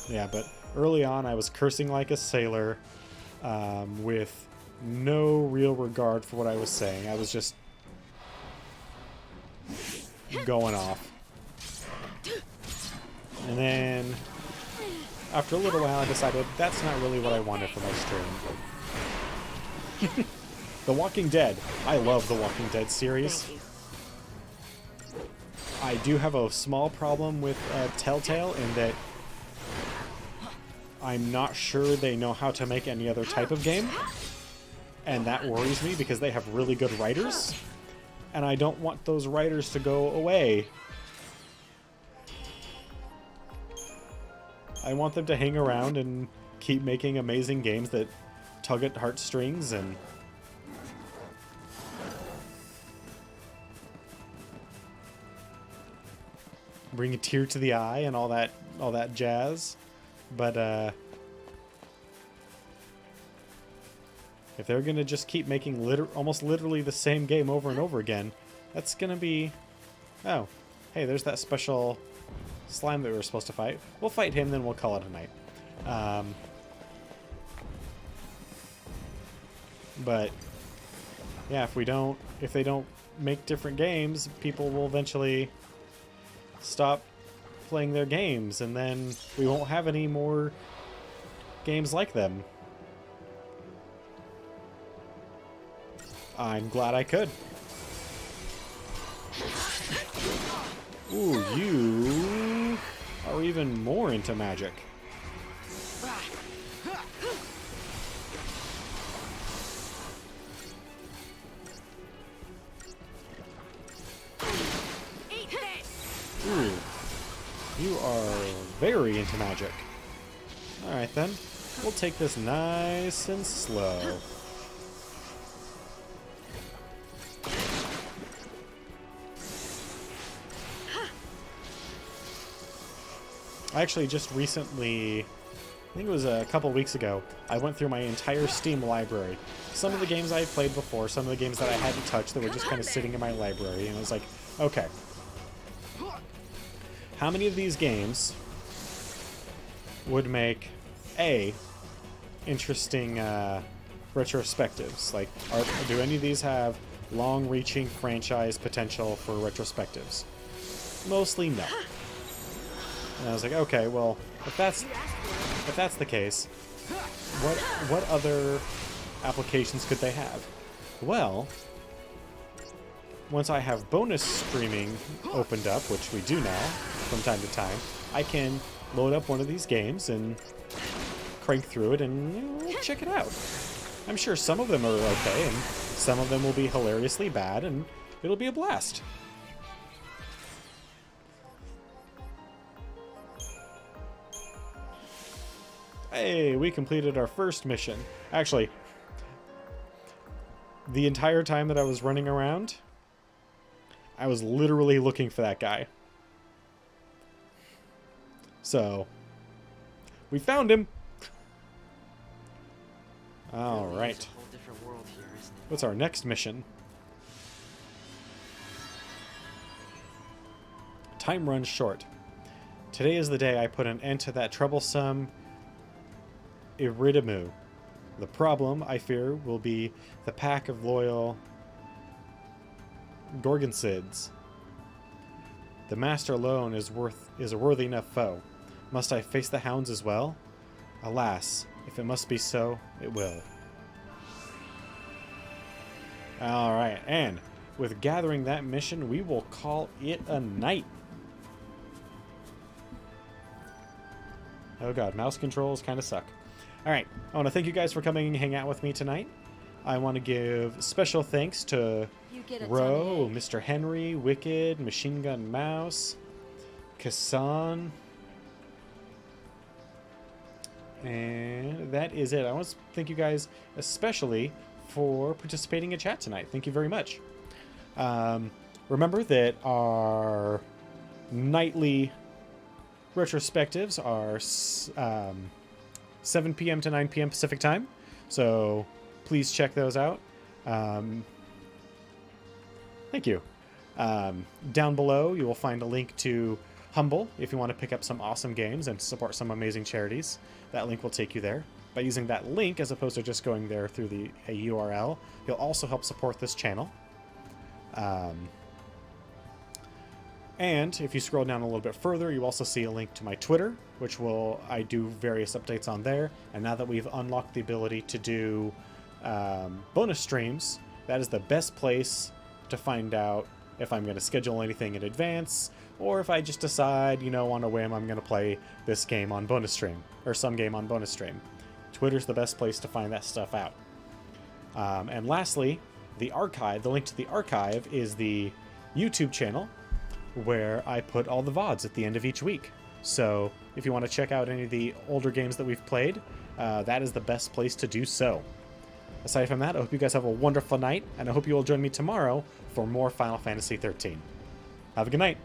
Yeah, but early on I was cursing like a sailor, with no real regard for what I was saying. I was just going off. And then, after a little while, I decided that's not really what I wanted for my stream. The Walking Dead. I love the Walking Dead series. I do have a small problem with Telltale in that I'm not sure they know how to make any other type of game. And that worries me because they have really good writers. And I don't want those writers to go away. I want them to hang around and keep making amazing games that tug at heartstrings and bring a tear to the eye and all that jazz. But if they're gonna just keep making almost literally the same game over and over again, That's gonna be... Oh, hey, there's that special slime that we were supposed to fight. We'll fight him, then we'll call it a night. But yeah, if they don't make different games, people will eventually stop playing their games, and then we won't have any more games like them. I'm glad I could. Ooh, you are even more into magic. Ooh, you are very into magic. Alright then, we'll take this nice and slow. I actually just recently, I think it was a couple weeks ago, I went through my entire Steam library. Some of the games I had played before, some of the games that I hadn't touched that were just kind of sitting in my library, and I was like, okay, how many of these games would make interesting retrospectives? Like, do any of these have long-reaching franchise potential for retrospectives? Mostly no. And I was like, okay, well, if that's the case, what other applications could they have? Well, once I have bonus streaming opened up, which we do now from time to time, I can load up one of these games and crank through it and check it out. I'm sure some of them are okay, and some of them will be hilariously bad, and it'll be a blast. Hey, we completed our first mission. Actually, the entire time that I was running around, I was literally looking for that guy. So, we found him. All right. It's a whole different world here, isn't it? What's our next mission? Time runs short. Today is the day I put an end to that troublesome Iridimu. The problem, I fear, will be the pack of loyal Gorgonsids. The master alone is a worthy enough foe. Must I face the hounds as well? Alas, if it must be so, it will. Alright, and with gathering that mission, we will call it a night. Oh god, mouse controls kind of suck. Alright, I want to thank you guys for coming and hang out with me tonight. I want to give special thanks to Ro, Mr. Henry, Wicked, Machine Gun Mouse, Kassan, and that is it. I want to thank you guys especially for participating in chat tonight. Thank you very much. Remember that our nightly retrospectives are 7 p.m. to 9 p.m. Pacific time, so please check those out. Thank you. Down below, you will find a link to Humble if you want to pick up some awesome games and support some amazing charities. That link will take you there. By using that link, as opposed to just going there through a URL, you'll also help support this channel. And if you scroll down a little bit further, you also see a link to my Twitter, which I do various updates on there. And now that we've unlocked the ability to do bonus streams, that is the best place to find out if I'm going to schedule anything in advance, or if I just decide, on a whim, I'm going to play this game on bonus stream, or some game on bonus stream. Twitter's the best place to find that stuff out. And lastly, the link to the archive is the YouTube channel, where I put all the VODs at the end of each week. So if you want to check out any of the older games that we've played, that is the best place to do so. Aside from that, I hope you guys have a wonderful night, and I hope you will join me tomorrow for more Final Fantasy XIII. Have a good night.